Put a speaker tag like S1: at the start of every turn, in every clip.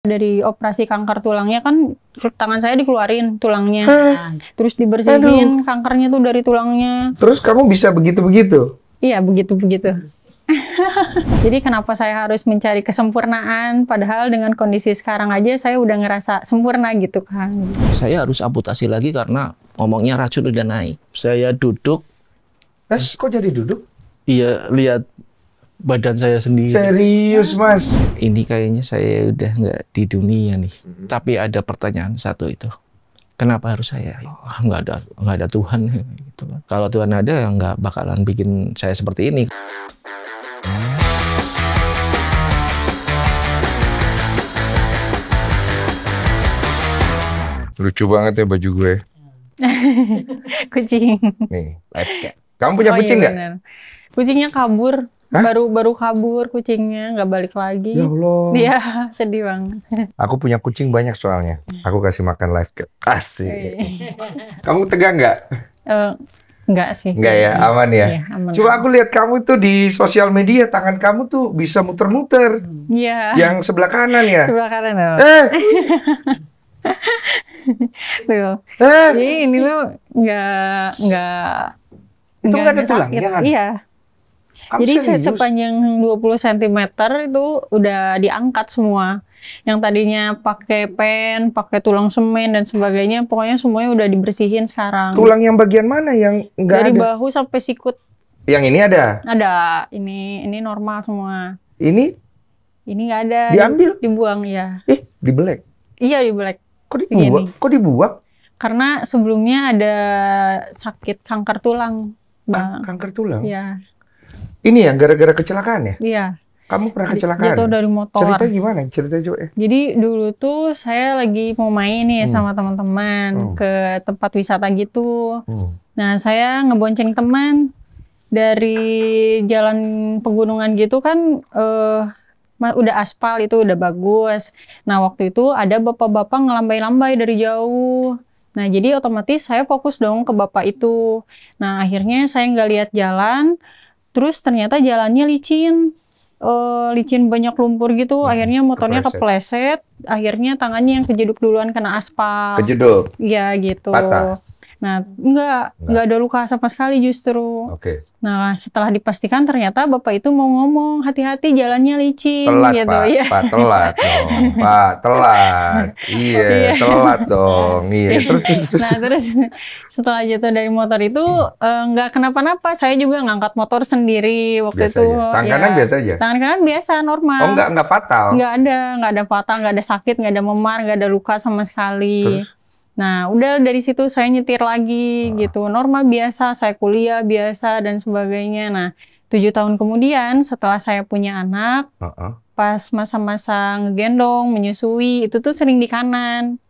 S1: Dari operasi kanker tulangnya kan tangan saya dikeluarin tulangnya. Terus dibersihin kankernya tuh dari tulangnya.
S2: Terus kamu bisa begitu-begitu?
S1: Iya, begitu-begitu. Jadi kenapa saya harus mencari kesempurnaan, padahal dengan kondisi sekarang aja saya udah ngerasa sempurna gitu kan.
S3: Saya harus amputasi lagi karena ngomongnya racun udah naik. Saya duduk.
S2: Kok jadi duduk?
S3: Iya, lihat badan saya sendiri.
S2: Serius, Mas?
S3: Ini kayaknya saya udah nggak di dunia nih. Tapi ada pertanyaan satu itu. Kenapa harus saya? Nggak ada Tuhan. Gitu. Kalau Tuhan ada, ya nggak bakalan bikin saya seperti ini.
S2: Lucu banget ya baju gue.
S1: Kucing.
S2: Nih, live cam. Kamu punya kucing nggak?
S1: Bener. Kucingnya kabur. Baru kabur kucingnya, nggak balik lagi.
S2: Ya Allah.
S1: Iya, sedih banget.
S2: Aku punya kucing banyak soalnya. Aku kasih makan live cam. Asik. Kamu tegang nggak?
S1: Enggak sih.
S2: Enggak ya, aman ya.
S1: Iya, aman.
S2: Coba aku lihat kamu tuh di sosial media, tangan kamu tuh bisa muter-muter.
S1: Iya.
S2: Yang sebelah kanan ya?
S1: Sebelah kanan tuh. Tuh. Jadi ini tuh nggak
S2: itu nggak ada
S1: sakit.
S2: tulangnya?
S1: Iya.
S2: Kamu
S1: Jadi
S2: serius?
S1: sepanjang 20 cm itu udah diangkat semua. Yang tadinya pakai pen, pakai tulang semen dan sebagainya, pokoknya semuanya udah dibersihin sekarang.
S2: Tulang yang bagian mana yang nggak ada?
S1: Dari bahu sampai sikut.
S2: Yang ini ada?
S1: Ada. Ini normal semua.
S2: Ini
S1: nggak ada.
S2: diambil?
S1: Dibuang ya.
S2: Dibelek?
S1: Iya, dibelek.
S2: Kok dibuang? Kok dibuang?
S1: Karena sebelumnya ada sakit kanker tulang, Bang.
S2: Kanker tulang?
S1: Iya.
S2: Ini ya gara-gara kecelakaan ya?
S1: Iya.
S2: Kamu pernah kecelakaan?
S1: Jatuh dari motor.
S2: Cerita gimana? Cerita coba ya.
S1: Jadi dulu tuh saya lagi mau main nih sama teman-teman ke tempat wisata gitu. Nah, saya ngebonceng teman dari jalan pegunungan gitu kan udah aspal itu udah bagus. Nah, waktu itu ada bapak-bapak ngelambai-lambai dari jauh. Nah, jadi otomatis saya fokus dong ke bapak itu. Nah, akhirnya saya nggak lihat jalan. Terus ternyata jalannya licin. Licin banyak lumpur gitu. Akhirnya motornya kepleset. Akhirnya tangannya yang kejeduk duluan kena aspal.
S2: Kejeduk?
S1: Iya, gitu.
S2: Patah?
S1: Nah, enggak ada luka sama sekali justru.
S2: Oke.
S1: Nah, setelah dipastikan ternyata bapak itu mau ngomong, hati-hati jalannya licin.
S2: Telat,
S1: gitu.
S2: Pak.
S1: Ya.
S2: Pak, telat dong. Pak, telat. Iya, telat dong. Iya, terus.
S1: Nah, terus setelah jatuh dari motor itu nggak kenapa-napa. Saya juga ngangkat motor sendiri waktu
S2: Biasa
S1: itu.
S2: aja. Tangan kanan biasa aja?
S1: Tangan kanan biasa, normal.
S2: Oh, nggak fatal?
S1: Nggak ada fatal, nggak ada sakit, nggak ada memar, nggak ada luka sama sekali.
S2: Terus?
S1: Nah, udah dari situ saya nyetir lagi gitu. Normal biasa, saya kuliah biasa dan sebagainya. Nah, 7 tahun kemudian setelah saya punya anak, pas masa-masa ngegendong, menyusui, itu tuh sering di kanan.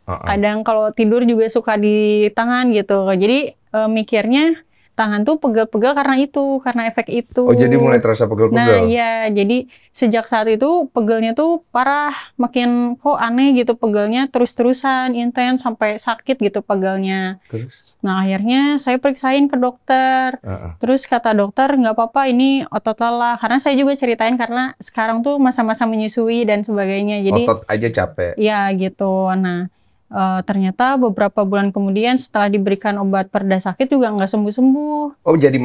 S1: Kadang kalau tidur juga suka di tangan gitu. Jadi mikirnya tangan tuh pegel-pegel karena efek itu.
S2: Oh, jadi mulai terasa pegel-pegel?
S1: Nah, iya. Jadi sejak saat itu pegelnya tuh parah. Makin kok aneh gitu pegelnya terus-terusan, intens, sampai sakit gitu pegelnya.
S2: Terus?
S1: Nah, akhirnya saya periksain ke dokter. Terus kata dokter, nggak apa-apa ini otot lelah. Karena saya juga ceritain karena sekarang tuh masa-masa menyusui dan sebagainya. Jadi
S2: otot aja capek?
S1: Iya, gitu. Nah, ternyata beberapa bulan kemudian setelah diberikan obat pereda sakit juga nggak sembuh-sembuh.
S2: Oh, jadi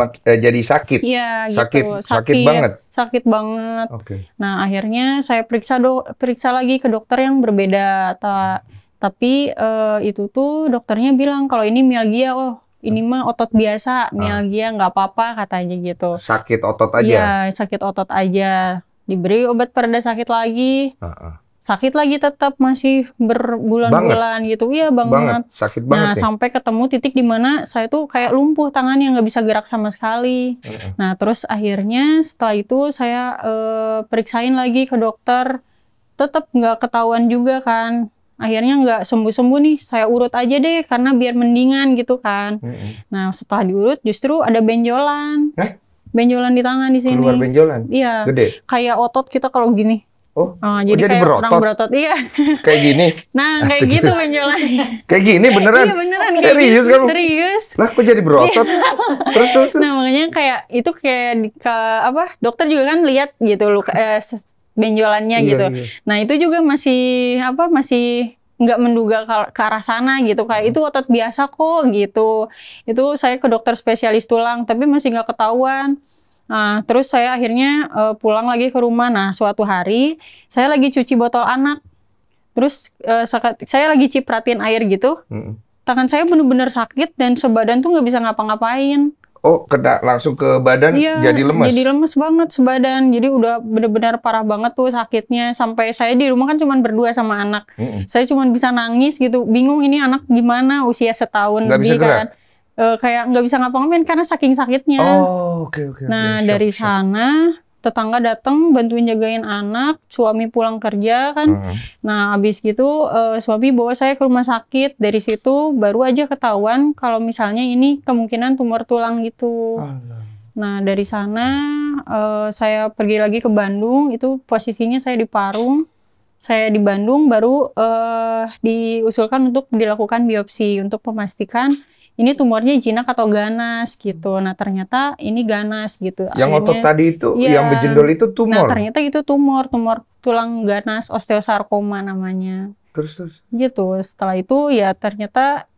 S2: sakit?
S1: Iya,
S2: gitu.
S1: Sakit
S2: banget?
S1: Sakit banget.
S2: Oke.
S1: Nah, akhirnya saya periksa lagi ke dokter yang berbeda. Tapi itu tuh dokternya bilang kalau ini mialgia, ini mah otot biasa, mialgia nggak apa-apa katanya gitu.
S2: Sakit otot aja?
S1: Iya, sakit otot aja. Diberi obat pereda sakit lagi. Sakit lagi tetap masih berbulan-bulan gitu. Iya, banget.
S2: Sakit banget.
S1: Nah, sampai ketemu titik di mana saya tuh kayak lumpuh tangannya, nggak bisa gerak sama sekali. Nah, terus akhirnya setelah itu saya periksain lagi ke dokter. Tetap nggak ketahuan juga kan. Akhirnya nggak sembuh-sembuh nih. Saya urut aja deh karena biar mendingan gitu kan. Nah, setelah diurut justru ada benjolan. Benjolan di tangan di sini.
S2: Keluar benjolan?
S1: Iya.
S2: Gede?
S1: Kayak otot kita kalau gini.
S2: Jadi
S1: kayak
S2: berotot?
S1: orang berotot, iya.
S2: Kayak gini?
S1: Nah, kayak gitu benjolannya.
S2: Kayak gini beneran?
S1: Iya, beneran.
S2: Serius
S1: kayak
S2: kamu?
S1: Serius.
S2: Lah, kok jadi berotot? Terus?
S1: Nah, makanya kayak itu kayak dokter juga kan lihat gitu benjolannya gitu. Nah itu juga masih nggak menduga ke arah sana gitu, kayak itu otot biasa kok gitu. Itu saya ke dokter spesialis tulang tapi masih nggak ketahuan. Nah terus saya akhirnya pulang lagi ke rumah. Nah suatu hari saya lagi cuci botol anak, terus saya lagi cipratin air gitu, tangan saya bener-bener sakit dan sebadan tuh nggak bisa ngapa-ngapain.
S2: Oh, kena langsung ke badan,
S1: iya,
S2: jadi lemes?
S1: Jadi lemes banget sebadan. Jadi udah benar-benar parah banget tuh sakitnya. Sampai saya di rumah kan cuma berdua sama anak. Saya cuma bisa nangis gitu. Bingung ini anak gimana, usia setahun
S2: nggak bisa
S1: lebih kan. Kayak nggak bisa ngapa-ngapain karena saking sakitnya.
S2: Oh, oke.
S1: Nah, dari sana tetangga datang bantuin jagain anak, suami pulang kerja kan. Nah, habis gitu suami bawa saya ke rumah sakit. Dari situ baru aja ketahuan kalau misalnya ini kemungkinan tumor tulang gitu. Nah, dari sana saya pergi lagi ke Bandung. Itu posisinya saya di Parung. Saya di Bandung baru diusulkan untuk dilakukan biopsi untuk memastikan ini tumornya jinak atau ganas gitu. Nah ternyata ini ganas gitu.
S2: Yang
S1: akhirnya,
S2: otot tadi itu, yang berjendol itu tumor?
S1: Nah ternyata itu tumor tulang ganas, osteosarkoma namanya.
S2: Terus?
S1: Gitu. Setelah itu ya ternyata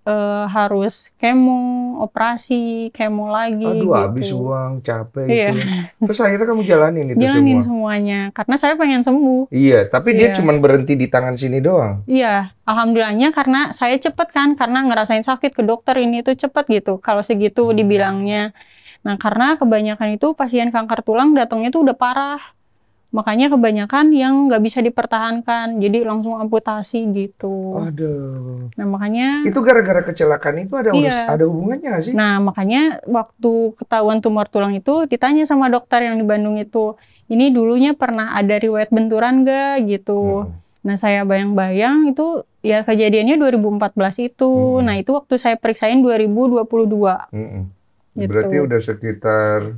S1: harus kemo, operasi, kemo lagi.
S2: Aduh,
S1: gitu.
S2: habis uang, capek itu. Terus akhirnya kamu jalanin itu
S1: jalanin
S2: semua?
S1: Semuanya. Karena saya pengen sembuh.
S2: Iya, tapi dia cuma berhenti di tangan sini doang?
S1: Iya, alhamdulillahnya karena saya cepet kan, karena ngerasain sakit ke dokter ini tuh cepet gitu, kalau segitu dibilangnya. Nah, karena kebanyakan itu pasien kanker tulang datangnya tuh udah parah. Makanya kebanyakan yang nggak bisa dipertahankan, jadi langsung amputasi gitu.
S2: Aduh.
S1: Nah, makanya...
S2: Itu gara-gara kecelakaan itu ada hubungannya nggak sih?
S1: Nah, makanya waktu ketahuan tumor tulang itu ditanya sama dokter yang di Bandung itu, ini dulunya pernah ada riwayat benturan nggak gitu. Nah, saya bayang-bayang itu ya kejadiannya 2014 itu. Nah, itu waktu saya periksain 2022.
S2: Gitu. Berarti udah sekitar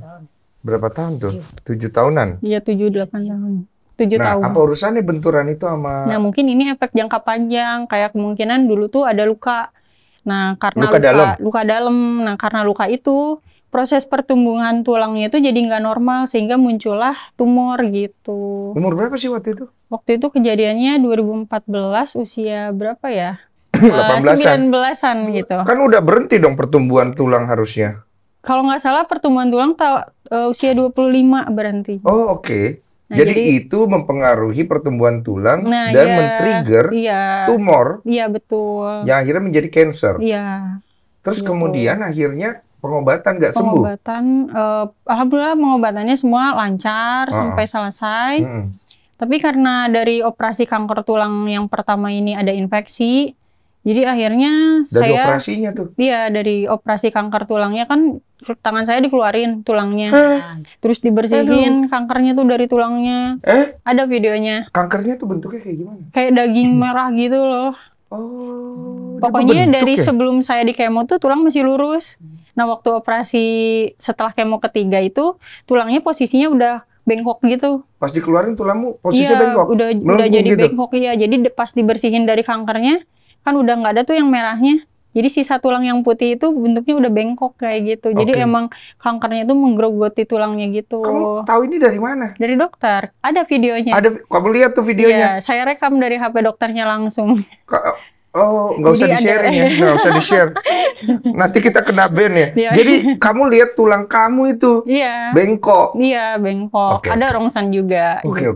S2: berapa tahun tuh? 7 tahunan?
S1: Iya, 7-8 tahun. 7 tahun.
S2: Nah, apa urusannya benturan itu sama...
S1: Nah, mungkin ini efek jangka panjang. Kayak kemungkinan dulu tuh ada luka. Nah, karena luka dalam. Nah, karena luka itu, proses pertumbuhan tulangnya itu jadi nggak normal. Sehingga muncullah tumor gitu.
S2: Umur berapa sih waktu itu?
S1: Waktu itu kejadiannya 2014, usia berapa ya?
S2: 18-an?
S1: 19-an gitu.
S2: Kan udah berhenti dong pertumbuhan tulang harusnya.
S1: Kalau nggak salah pertumbuhan tulang usia 25 berhenti.
S2: Oh, oke. Nah, jadi itu mempengaruhi pertumbuhan tulang dan men-trigger tumor.
S1: Iya, betul.
S2: Yang akhirnya menjadi cancer.
S1: Iya.
S2: Terus kemudian akhirnya pengobatan nggak sembuh?
S1: Pengobatan, alhamdulillah pengobatannya semua lancar sampai selesai. Tapi karena dari operasi kanker tulang yang pertama ini ada infeksi, jadi akhirnya
S2: dari operasinya tuh?
S1: Iya, dari operasi kanker tulangnya kan tangan saya dikeluarin tulangnya. Terus dibersihin kankernya tuh dari tulangnya. Ada videonya.
S2: Kankernya tuh bentuknya kayak gimana?
S1: Kayak daging merah gitu loh.
S2: Oh,
S1: pokoknya dari sebelum saya di kemo tuh tulang masih lurus. Nah, waktu operasi setelah kemo ketiga itu tulangnya posisinya udah bengkok gitu.
S2: Pas dikeluarin tulangmu posisinya bengkok?
S1: Udah jadi gitu? Bengkok ya. Jadi pas dibersihin dari kankernya kan udah nggak ada tuh yang merahnya. Jadi sisa tulang yang putih itu bentuknya udah bengkok kayak gitu. Jadi emang kankernya itu menggerogoti tulangnya gitu.
S2: Kamu tahu ini dari mana?
S1: Dari dokter. Ada videonya.
S2: Kamu lihat tuh videonya?
S1: Iya, saya rekam dari HP dokternya langsung.
S2: Oh, nggak usah di-sharing ya? Nggak usah di-share. Nanti kita kena ban ya? Jadi kamu lihat tulang kamu itu bengkok?
S1: Iya, bengkok. Ada rongsan juga.
S2: Oke.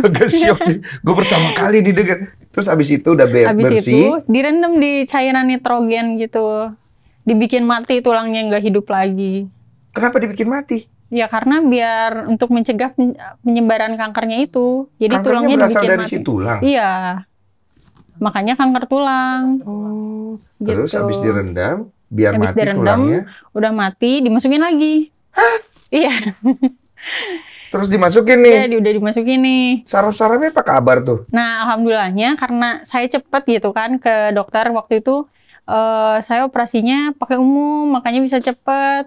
S2: Agak syok nih. Gue pertama kali didengar. Terus abis itu udah bersih?
S1: Abis itu direndam di cairan nitrogen gitu. Dibikin mati tulangnya, nggak hidup lagi.
S2: Kenapa dibikin mati?
S1: Ya karena biar untuk mencegah penyebaran kankernya itu. Jadi
S2: kankernya
S1: tulangnya
S2: berasal
S1: dibikin
S2: dari
S1: mati.
S2: si tulang?
S1: Iya. Makanya kanker tulang.
S2: Oh,
S1: gitu.
S2: Terus habis direndam, biar
S1: habis
S2: mati
S1: direndam,
S2: tulangnya?
S1: Udah mati, dimasukin lagi.
S2: Hah?
S1: Iya.
S2: Terus dimasukin nih?
S1: Iya, udah dimasukin nih.
S2: Saraf-sarafnya apa kabar tuh?
S1: Nah, alhamdulillahnya karena saya cepet gitu kan ke dokter waktu itu, saya operasinya pakai umum, makanya bisa cepet.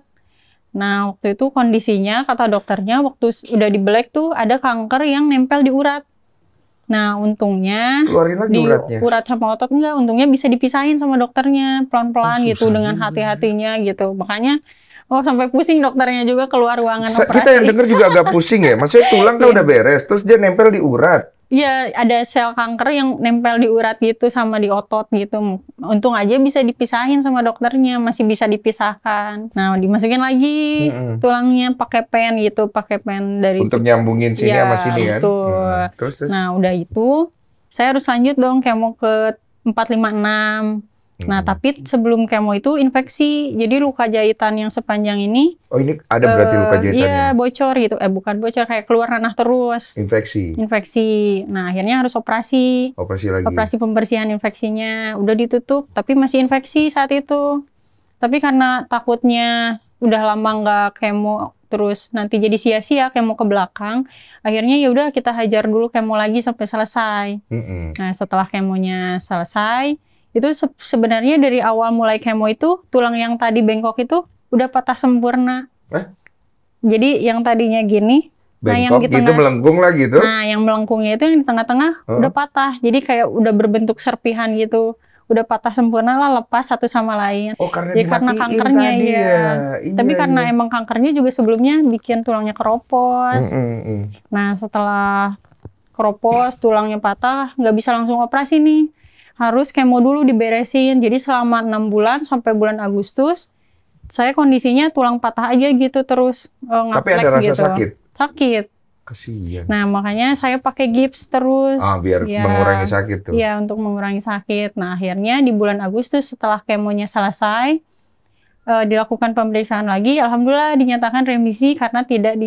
S1: Nah, waktu itu kondisinya, kata dokternya, waktu udah di black tuh ada kanker yang nempel di urat. Nah, untungnya
S2: keluarin lagi uratnya?
S1: Urat sama otot untungnya bisa dipisahin sama dokternya pelan-pelan gitu dengan hati-hatinya gitu. Makanya Oh, sampai pusing dokternya juga keluar ruangan operasi.
S2: Kita yang denger juga agak pusing ya. Maksudnya tulang kan udah beres, terus dia nempel di urat.
S1: Iya, ada sel kanker yang nempel di urat gitu sama di otot gitu. Untung aja bisa dipisahin sama dokternya, masih bisa dipisahkan. Nah, dimasukin lagi tulangnya pakai pen gitu, pakai pen dari
S2: untuk nyambungin sini sama sini kan.
S1: Terus. Nah, udah itu saya harus lanjut dong kemo ke 456. Nah, tapi sebelum kemo itu infeksi. Jadi luka jahitan yang sepanjang ini.
S2: Oh, ini ada berarti luka jahitannya?
S1: Iya, bocor gitu. Bukan bocor, kayak keluar nanah terus.
S2: Infeksi?
S1: Infeksi. Nah, akhirnya harus operasi.
S2: Operasi lagi?
S1: Operasi pembersihan infeksinya. Udah ditutup, tapi masih infeksi saat itu. Tapi karena takutnya udah lama nggak kemo, terus nanti jadi sia-sia kemo ke belakang, akhirnya ya udah kita hajar dulu kemo lagi sampai selesai. Nah, setelah kemonya selesai, itu sebenarnya dari awal mulai kemo itu tulang yang tadi bengkok itu udah patah sempurna. Jadi yang tadinya gini,
S2: bengkok, nah yang di tengah, gitu melengkung lah gitu.
S1: Nah yang melengkungnya itu yang di tengah-tengah udah patah. Jadi kayak udah berbentuk serpihan gitu. Udah patah sempurna lah, lepas satu sama lain.
S2: Oh, karena
S1: ya, karena kankernya
S2: tadi ya. Iya,
S1: tapi karena emang kankernya juga sebelumnya bikin tulangnya keropos. Nah setelah keropos, tulangnya patah, nggak bisa langsung operasi nih. Harus kemo dulu diberesin. Jadi selama 6 bulan sampai bulan Agustus, saya kondisinya tulang patah aja gitu terus ngaplek.
S2: Tapi ada rasa
S1: gitu.
S2: sakit?
S1: Sakit.
S2: Kasihan.
S1: Nah, makanya saya pakai gips terus.
S2: Biar mengurangi sakit tuh.
S1: Iya, untuk mengurangi sakit. Nah, akhirnya di bulan Agustus setelah kemonya selesai, dilakukan pemeriksaan lagi, alhamdulillah dinyatakan remisi karena tidak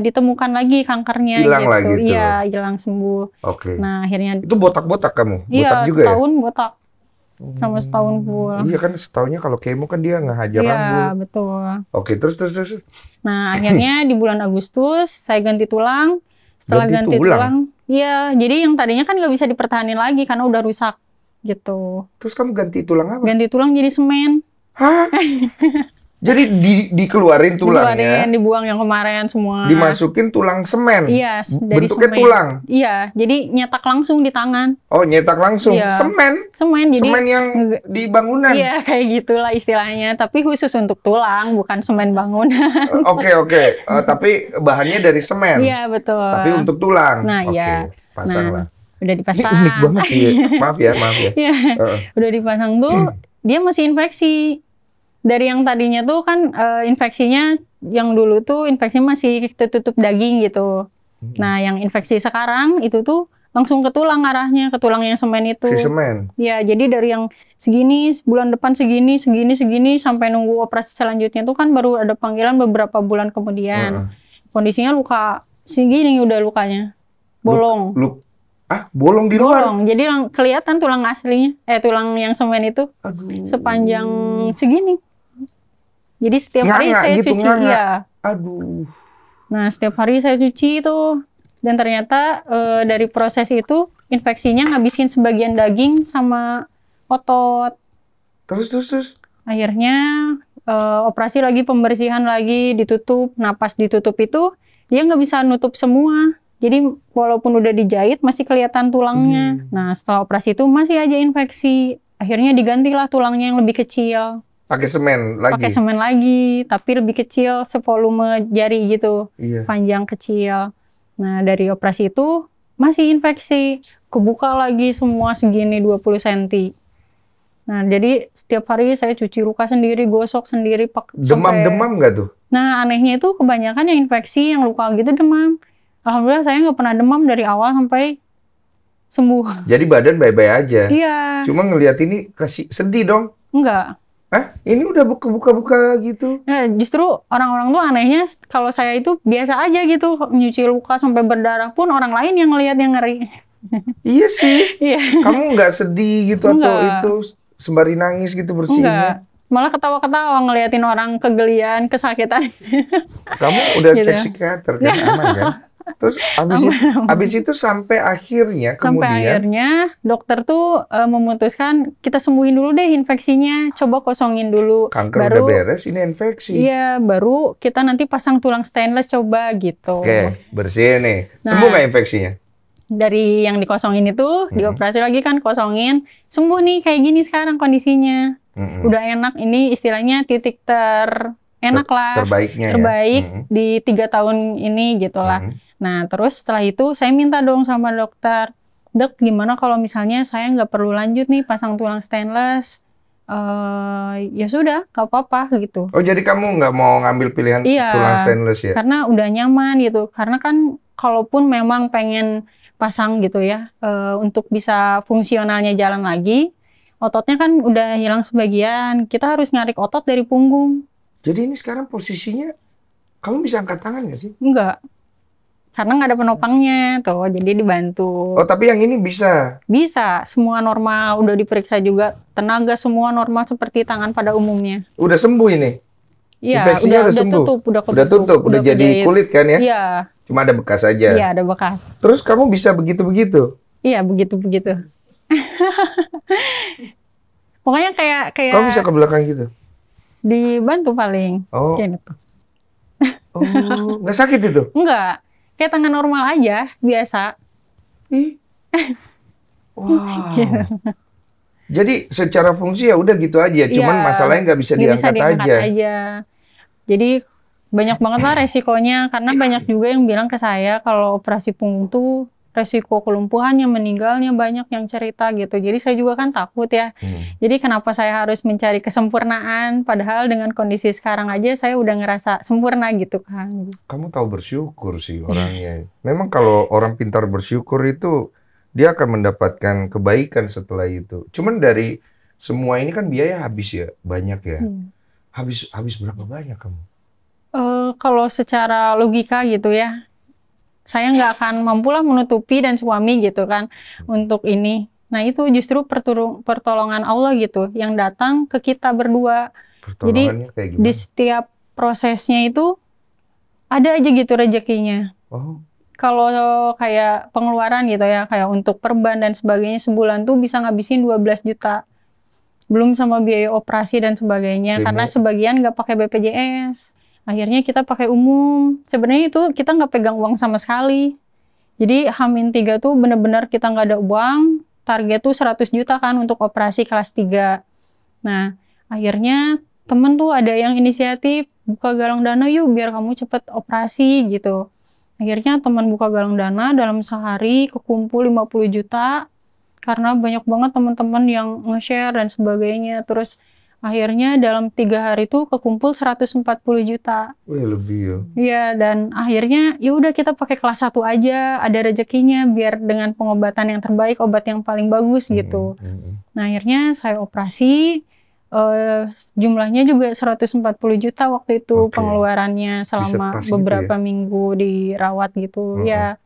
S1: ditemukan lagi kankernya.
S2: Hilang lagi tuh.
S1: Iya, hilang sembuh.
S2: Oke.
S1: Nah, akhirnya
S2: itu botak-botak kamu? Botak
S1: iya,
S2: juga
S1: setahun
S2: ya?
S1: botak. Sama setahun full.
S2: Iya kan setahunnya kalau kemo kan dia ngehajar rambut.
S1: Iya, betul.
S2: Oke, terus.
S1: Nah, akhirnya di bulan Agustus saya ganti tulang. Setelah ganti tulang, iya, jadi yang tadinya kan nggak bisa dipertahanin lagi karena udah rusak gitu.
S2: Terus kamu ganti tulang apa?
S1: Ganti tulang jadi semen.
S2: Hah? Jadi dikeluarin tulangnya,
S1: dibuang yang kemarin semua.
S2: Dimasukin tulang semen.
S1: Iya, dari
S2: bentuknya
S1: semen.
S2: tulang.
S1: Iya, jadi nyetak langsung di tangan.
S2: Oh, nyetak langsung.
S1: Iya.
S2: Semen.
S1: Jadi
S2: semen yang di bangunan.
S1: Iya, kayak gitulah istilahnya. Tapi khusus untuk tulang, bukan semen bangunan.
S2: Oke. Tapi bahannya dari semen.
S1: Iya, betul.
S2: Tapi untuk tulang.
S1: Nah, iya.
S2: Pasang lah.
S1: Udah dipasang.
S2: Ini unik banget ya. Maaf ya.
S1: Iya. Udah dipasang tuh, dia masih infeksi. Dari yang tadinya tuh kan infeksinya yang dulu tuh infeksinya masih tutup daging gitu. Nah, yang infeksi sekarang itu tuh langsung ke tulang arahnya, ke tulang yang semen itu.
S2: Si semen?
S1: Ya, jadi dari yang segini, bulan depan segini, sampai nunggu operasi selanjutnya tuh kan baru ada panggilan beberapa bulan kemudian. Kondisinya luka segini udah lukanya. Bolong.
S2: Bolong di luar?
S1: Bolong, jadi kelihatan tulang aslinya, tulang yang semen itu.
S2: Aduh.
S1: Sepanjang segini. Jadi setiap hari saya
S2: gitu,
S1: cuci, iya.
S2: Aduh.
S1: Nah, setiap hari saya cuci itu. Dan ternyata dari proses itu, infeksinya ngabisin sebagian daging sama otot.
S2: Terus?
S1: Akhirnya operasi lagi, pembersihan lagi, ditutup. Nah, pas ditutup itu, dia nggak bisa nutup semua. Jadi, walaupun udah dijahit, masih kelihatan tulangnya. Nah, setelah operasi itu masih aja infeksi. Akhirnya digantilah tulangnya yang lebih kecil.
S2: Pakai semen lagi?
S1: Pakai semen lagi, tapi lebih kecil, sevolume jari gitu.
S2: Iya.
S1: Panjang kecil. Nah, dari operasi itu masih infeksi. Kebuka lagi semua segini 20 cm. Nah, jadi setiap hari saya cuci luka sendiri, gosok sendiri.
S2: Demam nggak tuh?
S1: Nah, anehnya itu kebanyakan yang infeksi, yang luka gitu demam. Alhamdulillah saya nggak pernah demam dari awal sampai sembuh.
S2: Jadi badan baik-baik aja?
S1: Iya.
S2: Cuma ngelihat ini sedih dong?
S1: Enggak.
S2: Ini udah buka-buka gitu?
S1: Nah, justru orang-orang tuh anehnya kalau saya itu biasa aja gitu. Nyuci luka sampai berdarah pun orang lain yang ngelihat yang ngeri.
S2: Iya sih.
S1: Iya.
S2: Kamu nggak sedih gitu atau itu sembari nangis gitu bersihinnya?
S1: Enggak. Malah ketawa-ketawa ngeliatin orang kegelian, kesakitan.
S2: Kamu udah cek psikiater kan? Aman kan? Terus abis itu sampai akhirnya
S1: dokter tuh memutuskan kita sembuhin dulu deh infeksinya, coba kosongin dulu.
S2: Kanker udah beres, ini infeksi.
S1: Iya, baru kita nanti pasang tulang stainless coba gitu.
S2: Oke, bersihin nih. Sembuh nggak infeksinya?
S1: Dari yang dikosongin itu, dioperasi lagi kan, kosongin, sembuh nih kayak gini sekarang kondisinya. Udah enak, ini istilahnya titik terenak enak lah,
S2: terbaiknya
S1: terbaik di 3 tahun ini gitulah. Nah terus setelah itu saya minta dong sama dokter, dok gimana kalau misalnya saya nggak perlu lanjut nih pasang tulang stainless? Ya sudah, nggak apa-apa gitu.
S2: Oh jadi kamu nggak mau ngambil pilihan tulang stainless ya?
S1: Karena udah nyaman gitu. Karena kan kalaupun memang pengen pasang gitu ya, untuk bisa fungsionalnya jalan lagi, ototnya kan udah hilang sebagian. Kita harus ngarik otot dari punggung.
S2: Jadi ini sekarang posisinya, kamu bisa angkat tangan nggak sih?
S1: Enggak. Karena nggak ada penopangnya tuh, jadi dibantu.
S2: Oh tapi yang ini bisa?
S1: Bisa, semua normal, udah diperiksa juga, tenaga semua normal seperti tangan pada umumnya.
S2: Udah sembuh ini?
S1: Iya,
S2: infeksinya udah sembuh?
S1: Udah tutup,
S2: udah jadi kulit kan ya?
S1: Iya.
S2: Cuma ada bekas aja?
S1: Iya, ada bekas.
S2: Terus kamu bisa begitu-begitu?
S1: Iya, begitu-begitu. Pokoknya kayak...
S2: Kamu bisa ke belakang gitu?
S1: Dibantu paling.
S2: Oh.
S1: Kayak gitu.
S2: Oh, nggak sakit itu?
S1: Enggak. Kayak tangan normal aja, biasa.
S2: Ih. Wow. Jadi secara fungsi ya udah gitu aja, cuman masalahnya nggak bisa diangkat aja.
S1: Jadi banyak banget lah resikonya, karena banyak juga yang bilang ke saya kalau operasi punggung tuh resiko kelumpuhannya, meninggalnya banyak yang cerita gitu. Jadi saya juga kan takut ya. Jadi kenapa saya harus mencari kesempurnaan, padahal dengan kondisi sekarang aja saya udah ngerasa sempurna gitu kan.
S2: Kamu tahu bersyukur sih orangnya. Memang kalau orang pintar bersyukur itu, dia akan mendapatkan kebaikan setelah itu. Cuman dari semua ini kan biaya habis ya, banyak ya. Habis berapa banyak kamu?
S1: Kalau secara logika gitu ya, saya nggak akan mampulah menutupi dan suami gitu kan untuk ini. Nah itu justru pertolongan Allah gitu yang datang ke kita berdua. Jadi di setiap prosesnya itu ada aja gitu rezekinya. Kalau kayak pengeluaran gitu ya, kayak untuk perban dan sebagainya sebulan tuh bisa ngabisin 12 juta. Belum sama biaya operasi dan sebagainya, karena sebagian nggak pakai BPJS. Akhirnya kita pakai umum. Sebenarnya itu kita nggak pegang uang sama sekali. Jadi H-3 tuh benar-benar kita nggak ada uang. Target tuh 100 juta kan untuk operasi kelas 3. Nah, akhirnya temen tuh ada yang inisiatif buka galang dana yuk biar kamu cepet operasi gitu. Akhirnya teman buka galang dana dalam sehari kekumpul 50 juta. Karena banyak banget teman-teman yang nge-share dan sebagainya. Terus akhirnya dalam 3 hari itu kekumpul 140 juta.
S2: Wih, lebih ya.
S1: Iya, dan akhirnya ya udah kita pakai kelas 1 aja, ada rezekinya biar dengan pengobatan yang terbaik, obat yang paling bagus gitu. Nah, akhirnya saya operasi, jumlahnya juga 140 juta waktu itu pengeluarannya selama beberapa minggu dirawat gitu. Ya.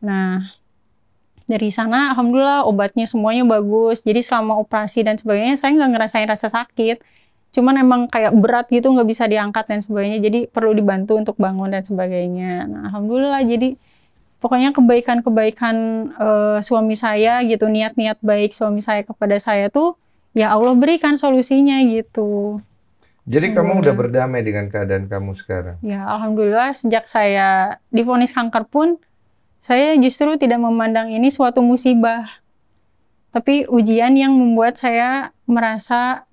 S1: Nah, dari sana alhamdulillah obatnya semuanya bagus. Jadi selama operasi dan sebagainya saya nggak ngerasain rasa sakit. Cuman emang kayak berat gitu, nggak bisa diangkat dan sebagainya. Jadi perlu dibantu untuk bangun dan sebagainya. Nah alhamdulillah jadi pokoknya kebaikan-kebaikan suami saya gitu, niat-niat baik suami saya kepada saya tuh ya Allah berikan solusinya gitu.
S2: Jadi kamu udah berdamai dengan keadaan kamu sekarang?
S1: Ya alhamdulillah sejak saya divonis kanker pun saya justru tidak memandang ini suatu musibah, tapi ujian yang membuat saya merasa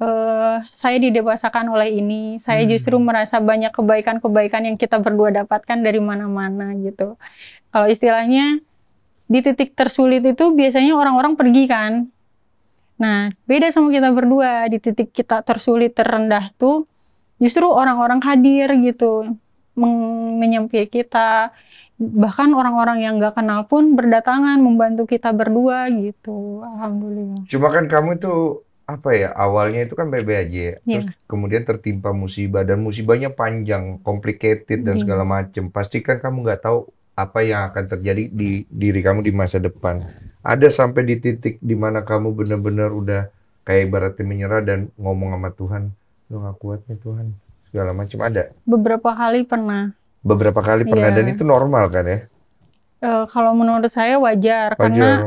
S1: saya didewasakan oleh ini. Saya justru merasa banyak kebaikan-kebaikan yang kita berdua dapatkan dari mana-mana gitu. Kalau istilahnya di titik tersulit itu biasanya orang-orang pergi kan. Nah beda sama kita berdua, di titik kita tersulit terendah tuh justru orang-orang hadir gitu, menyempi kita. Bahkan orang-orang yang nggak kenal pun berdatangan membantu kita berdua gitu. Alhamdulillah.
S2: Cuma kan kamu itu apa ya, awalnya itu kan baik-baik aja ya. Terus kemudian tertimpa musibah dan musibahnya panjang, complicated dan segala macam. Pastikan kamu nggak tahu apa yang akan terjadi di diri kamu di masa depan. Ada sampai di titik di mana kamu benar-benar udah kayak ibaratnya menyerah dan ngomong sama Tuhan, lu nggak kuat nih Tuhan, segala macam, ada?
S1: Beberapa kali pernah.
S2: Beberapa kali pernah, dan itu normal kan ya?
S1: Kalau menurut saya wajar. Karena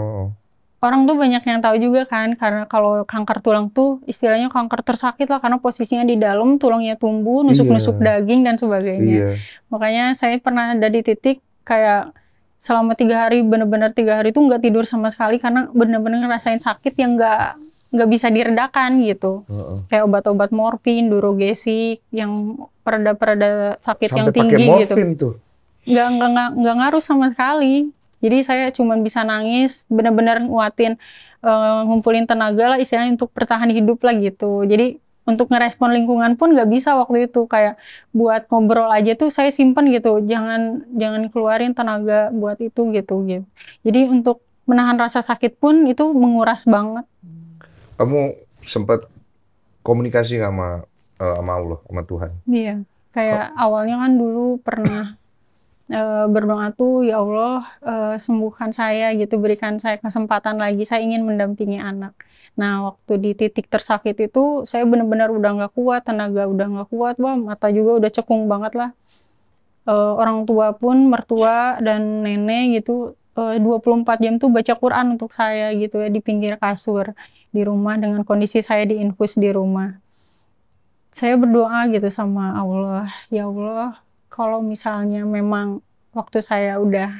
S1: orang tuh banyak yang tahu juga kan, karena kalau kanker tulang tuh istilahnya kanker tersakit lah, karena posisinya di dalam, tulangnya tumbuh, nusuk-nusuk daging dan sebagainya. Makanya saya pernah ada di titik kayak selama 3 hari, bener-bener 3 hari itu nggak tidur sama sekali, karena bener-bener ngerasain sakit yang nggak nggak bisa diredakan gitu. Kayak obat-obat morfin, Durogesic yang pereda-pereda sakit
S2: sampai
S1: yang tinggi
S2: pakai morfin
S1: gitu.
S2: tuh.
S1: Nggak ngaruh sama sekali. Jadi saya cuma bisa nangis, benar-benar nguatin, ngumpulin tenaga lah istilahnya untuk bertahan hidup lah gitu. Jadi untuk ngerespon lingkungan pun nggak bisa waktu itu, kayak buat ngobrol aja tuh saya simpen gitu, jangan keluarin tenaga buat itu gitu. Jadi untuk menahan rasa sakit pun itu menguras banget.
S2: Kamu sempat komunikasi nggak sama Allah, sama Tuhan?
S1: Iya, kayak awalnya kan dulu pernah berdoa tuh, ya Allah sembuhkan saya gitu, berikan saya kesempatan lagi, saya ingin mendampingi anak. Nah waktu di titik tersakit itu saya benar-benar udah nggak kuat, tenaga udah nggak kuat, wah mata juga udah cekung banget lah. Orang tua pun, mertua dan nenek gitu 24 jam tuh baca Quran untuk saya gitu ya di pinggir kasur di rumah dengan kondisi saya diinfus di rumah. Saya berdoa gitu sama Allah, ya Allah, kalau misalnya memang waktu saya udah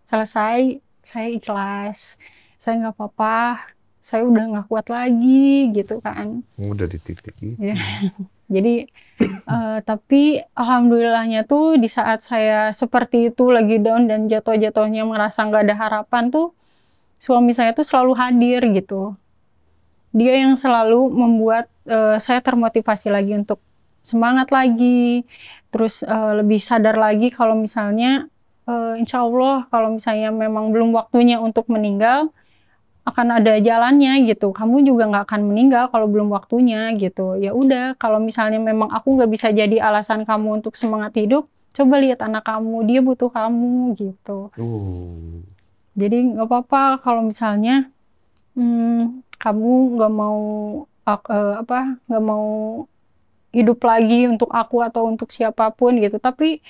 S1: selesai, saya ikhlas, saya nggak apa-apa, saya udah nggak kuat lagi gitu kan.
S2: Udah di titik itu.
S1: Ya. Jadi tapi alhamdulillahnya tuh di saat saya seperti itu lagi down dan jatuh-jatuhnya merasa nggak ada harapan tuh, suami saya tuh selalu hadir gitu. Dia yang selalu membuat saya termotivasi lagi untuk semangat lagi, terus lebih sadar lagi kalau misalnya insya Allah kalau misalnya memang belum waktunya untuk meninggal, akan ada jalannya gitu. Kamu juga nggak akan meninggal kalau belum waktunya gitu. Ya udah, kalau misalnya memang aku nggak bisa jadi alasan kamu untuk semangat hidup, coba lihat anak kamu, dia butuh kamu gitu. Jadi nggak apa-apa kalau misalnya kamu nggak mau nggak mau hidup lagi untuk aku atau untuk siapapun gitu. Tapi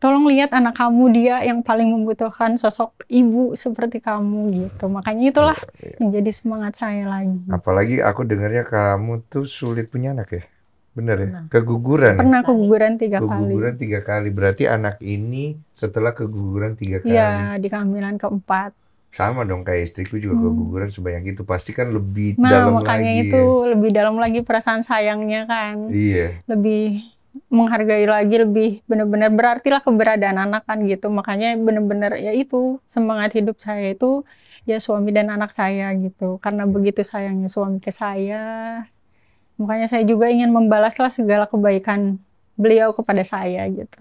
S1: tolong lihat anak kamu, dia yang paling membutuhkan sosok ibu seperti kamu gitu. Makanya itulah menjadi semangat saya lagi.
S2: Apalagi aku dengarnya kamu tuh sulit punya anak ya? Bener ya? Keguguran
S1: Pernah
S2: ya?
S1: keguguran 3 kali.
S2: Keguguran 3 kali. Berarti anak ini setelah keguguran 3 kali.
S1: Iya, di kehamilan keempat.
S2: Sama dong kayak istriku juga keguguran sebanyak itu. Pasti kan lebih
S1: Nah,
S2: dalam
S1: makanya
S2: lagi.
S1: itu lebih dalam lagi perasaan sayangnya kan.
S2: Iya.
S1: Lebih menghargai lagi, lebih benar-benar berartilah keberadaan anak kan gitu. Makanya benar-benar ya itu semangat hidup saya itu ya suami dan anak saya gitu. Karena begitu sayangnya suami ke saya, makanya saya juga ingin membalaslah segala kebaikan beliau kepada saya gitu.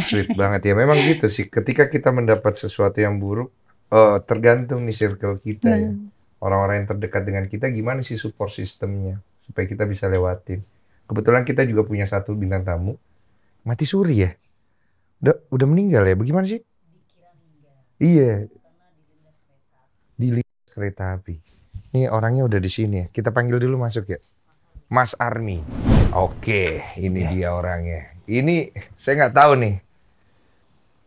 S2: Sweet banget ya. Memang gitu sih. Ketika kita mendapat sesuatu yang buruk, tergantung nih circle kita ya. Orang-orang yang terdekat dengan kita gimana sih support sistemnya supaya kita bisa lewatin. Kebetulan kita juga punya satu bintang tamu, mati suri ya. Udah meninggal ya? Bagaimana sih? Iya. Dilindas kereta api. Nih orangnya udah di sini ya. Kita panggil dulu masuk ya. Mas Army. Oke, ini dia orangnya. Ini saya nggak tahu nih.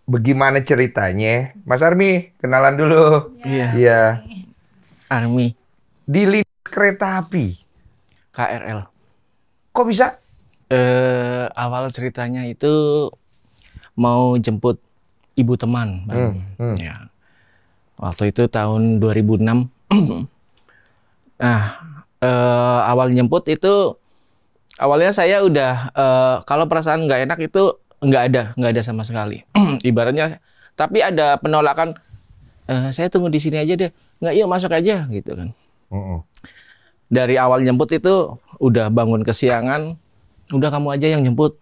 S2: Bagaimana ceritanya? Mas Army, kenalan dulu. Iya.
S3: Army.
S2: Dilindas kereta api.
S3: KRL.
S2: Kok bisa?
S3: Awal ceritanya itu mau jemput ibu teman, Bang. Ya. Waktu itu tahun 2006. Nah, awal jemput itu awalnya saya udah kalau perasaan nggak enak itu nggak ada sama sekali. Ibaratnya, tapi ada penolakan. Saya tunggu di sini aja deh. Nggak, yuk masuk aja gitu kan. Dari awal jemput itu udah bangun kesiangan, udah kamu aja yang jemput.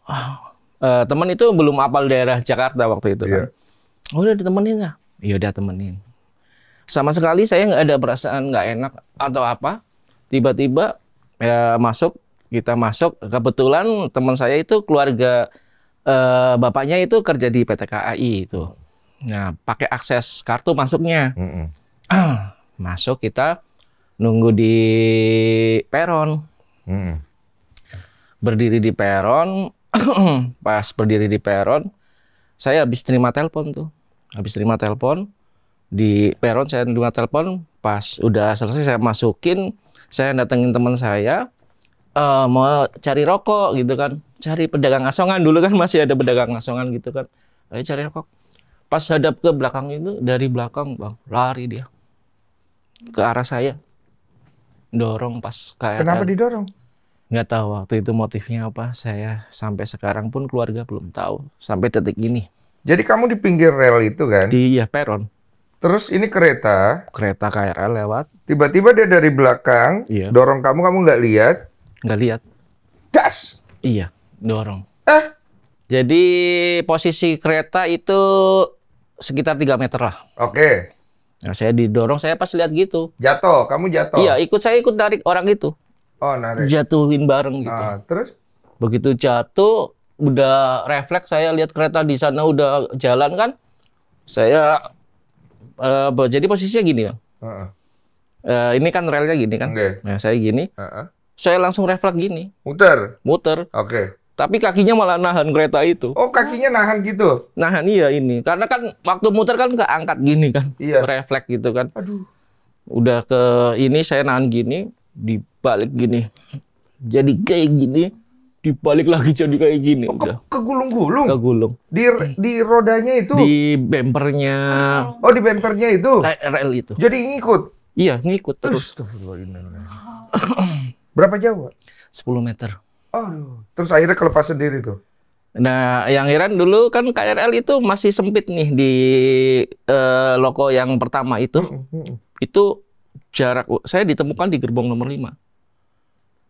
S3: Teman itu belum hafal daerah Jakarta waktu itu kan. Udah ditemenin nggak? Iya udah temenin. Sama sekali saya nggak ada perasaan nggak enak atau apa. Tiba-tiba kita masuk. Kebetulan teman saya itu keluarga bapaknya itu kerja di PT KAI itu. Nah pakai akses kartu masuknya. Masuk kita. Nunggu di peron, berdiri di peron, pas berdiri di peron, saya habis terima telepon tuh, di peron saya terima telepon, pas udah selesai saya masukin, saya datengin teman saya, mau cari rokok gitu kan, cari pedagang asongan dulu kan masih ada pedagang asongan gitu kan, ayo cari rokok, pas hadap ke belakang itu dari belakang bang, lari dia ke arah saya. dorong pas KRL.
S2: Kenapa didorong?
S3: Nggak tahu waktu itu motifnya apa. Saya sampai sekarang pun keluarga belum tahu sampai detik ini.
S2: Jadi kamu di pinggir rel itu kan?
S3: Di peron.
S2: Terus ini kereta
S3: KRL lewat.
S2: Tiba-tiba dia dari belakang dorong kamu nggak lihat?
S3: Nggak lihat.
S2: Das!
S3: Iya, dorong. Jadi posisi kereta itu sekitar 3 meter lah.
S2: Oke.
S3: Nah, saya didorong, saya pas lihat gitu.
S2: Jatuh, kamu jatuh?
S3: Iya, saya ikut tarik orang itu.
S2: Oh, narik.
S3: Jatuhin bareng gitu.
S2: Terus?
S3: Begitu jatuh, udah refleks saya lihat kereta di sana udah jalan kan. Saya jadi posisinya gini ya. Ini kan relnya gini kan. Nah, saya gini. Saya langsung refleks gini. Muter.
S2: Oke.
S3: Tapi kakinya malah nahan kereta itu.
S2: Oh, kakinya nahan gitu?
S3: Nahan, iya ini. Karena kan waktu muter kan keangkat gini kan.
S2: Iya.
S3: Refleks gitu kan.
S2: Aduh.
S3: Udah ke ini saya nahan gini, dibalik gini. Jadi kayak gini, dibalik lagi jadi kayak gini. Udah.
S2: Kegulung-gulung?
S3: Kegulung.
S2: Di rodanya itu?
S3: Di bempernya.
S2: Oh, di bempernya itu?
S3: Rel itu.
S2: Jadi ngikut?
S3: Iya, ngikut terus.
S2: Berapa jauh?
S3: 10 meter.
S2: Aduh. Terus akhirnya kelepas sendiri tuh?
S3: Nah, yang heran dulu kan KRL itu masih sempit nih di loko yang pertama itu. Itu jarak saya ditemukan di gerbong nomor 5.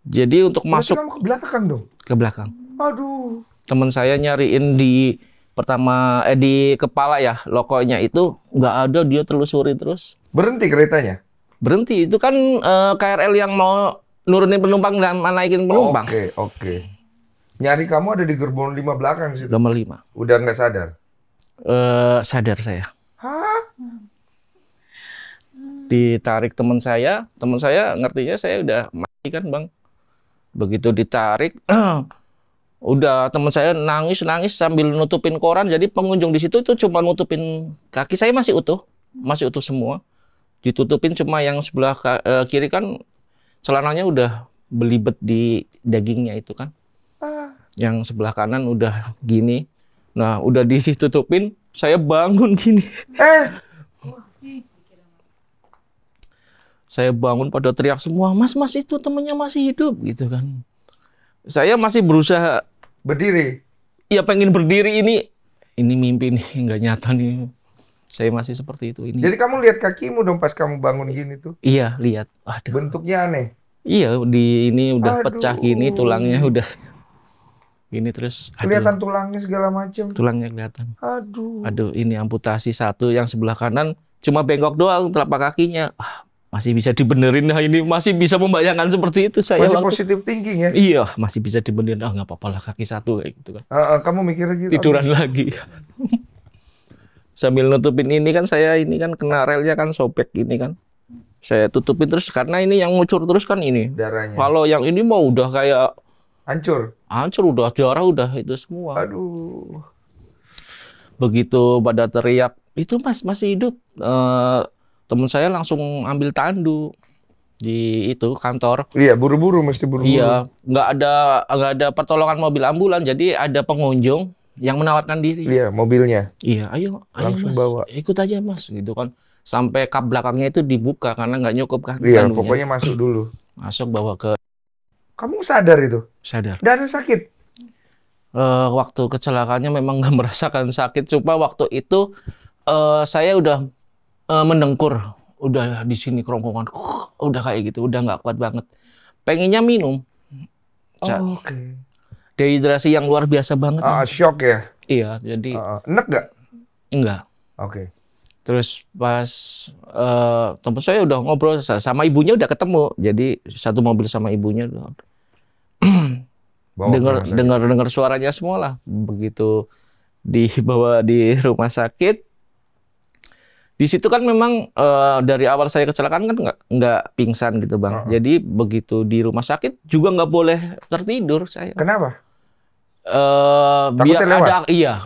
S3: Jadi untuk masuk
S2: kamu ke belakang dong?
S3: Ke belakang.
S2: Aduh.
S3: Teman saya nyariin di di kepala ya, lokonya itu nggak ada, dia telusuri terus.
S2: Berhenti keretanya?
S3: Berhenti. Itu kan KRL yang mau nurunin penumpang dan naikin penumpang.
S2: Oke. Nyari kamu ada di gerbong 5 belakang situ?
S3: Nomor 5.
S2: Udah nggak sadar?
S3: Sadar saya.
S2: Hah?
S3: Ditarik teman saya ngertinya saya udah mati kan bang. Begitu ditarik, udah teman saya nangis sambil nutupin koran. Jadi pengunjung di situ itu cuma nutupin kaki saya masih utuh semua. Ditutupin cuma yang sebelah kiri kan celananya udah belibet di dagingnya itu kan. Yang sebelah kanan udah gini. Nah, udah ditutupin, saya bangun gini. Saya bangun pada teriak semua, mas itu temennya masih hidup gitu kan. Saya masih berusaha
S2: berdiri.
S3: Iya pengen berdiri, ini mimpi nih, nggak nyata nih. Saya masih seperti itu ini.
S2: Jadi kamu lihat kakimu dong pas kamu bangun gini tuh?
S3: Iya lihat. Aduh.
S2: Bentuknya aneh.
S3: Iya ini udah pecah gini, tulangnya udah gini terus.
S2: Kelihatan tulangnya segala macam.
S3: Tulangnya kelihatan.
S2: Aduh.
S3: Ini amputasi satu yang sebelah kanan cuma bengkok doang telapak kakinya. Masih bisa dibenerin, nah ini masih bisa membayangkan seperti itu saya.
S2: Masih positif thinking ya?
S3: Iya, masih bisa dibenerin. Nggak apa-apa lah kaki satu kayak gitu kan.
S2: Kamu mikirnya gitu?
S3: Tiduran lagi. Sambil nutupin ini kan saya ini kan kena relnya kan sobek ini kan. Saya tutupin terus karena ini yang ngucur terus kan ini.
S2: Darahnya.
S3: Kalau yang ini mau udah kayak
S2: hancur.
S3: Hancur udah darah udah itu semua.
S2: Aduh.
S3: Begitu pada teriak, itu mas masih hidup. Temen saya langsung ambil tandu di itu kantor.
S2: Iya, buru-buru mesti buru-buru.
S3: Iya, nggak ada pertolongan mobil ambulan, jadi ada pengunjung yang menawarkan diri.
S2: Iya, mobilnya.
S3: Iya, ayo
S2: langsung
S3: mas,
S2: bawa.
S3: Ikut aja mas, gitu kan. Sampai kap belakangnya itu dibuka karena nggak nyukup kan.
S2: Iya, pokoknya masuk dulu.
S3: Masuk bawa ke.
S2: Kamu sadar itu?
S3: Sadar.
S2: Dan sakit?
S3: Waktu kecelakaannya memang nggak merasakan sakit, cuma waktu itu saya udah mendengkur, udah di sini kerongkongan, udah kayak gitu, udah nggak kuat banget. Pengennya minum.
S2: Oke.
S3: Dehidrasi yang luar biasa banget.
S2: Shock ya?
S3: Iya, jadi.
S2: Enek nggak?
S3: Enggak.
S2: Oke.
S3: Terus pas teman saya udah ngobrol sama ibunya udah ketemu, jadi satu mobil sama ibunya. dengar suaranya semua lah. Begitu dibawa di rumah sakit. Di situ kan memang dari awal saya kecelakaan kan nggak pingsan gitu bang. Jadi begitu di rumah sakit juga nggak boleh tertidur saya.
S2: Kenapa?
S3: Biar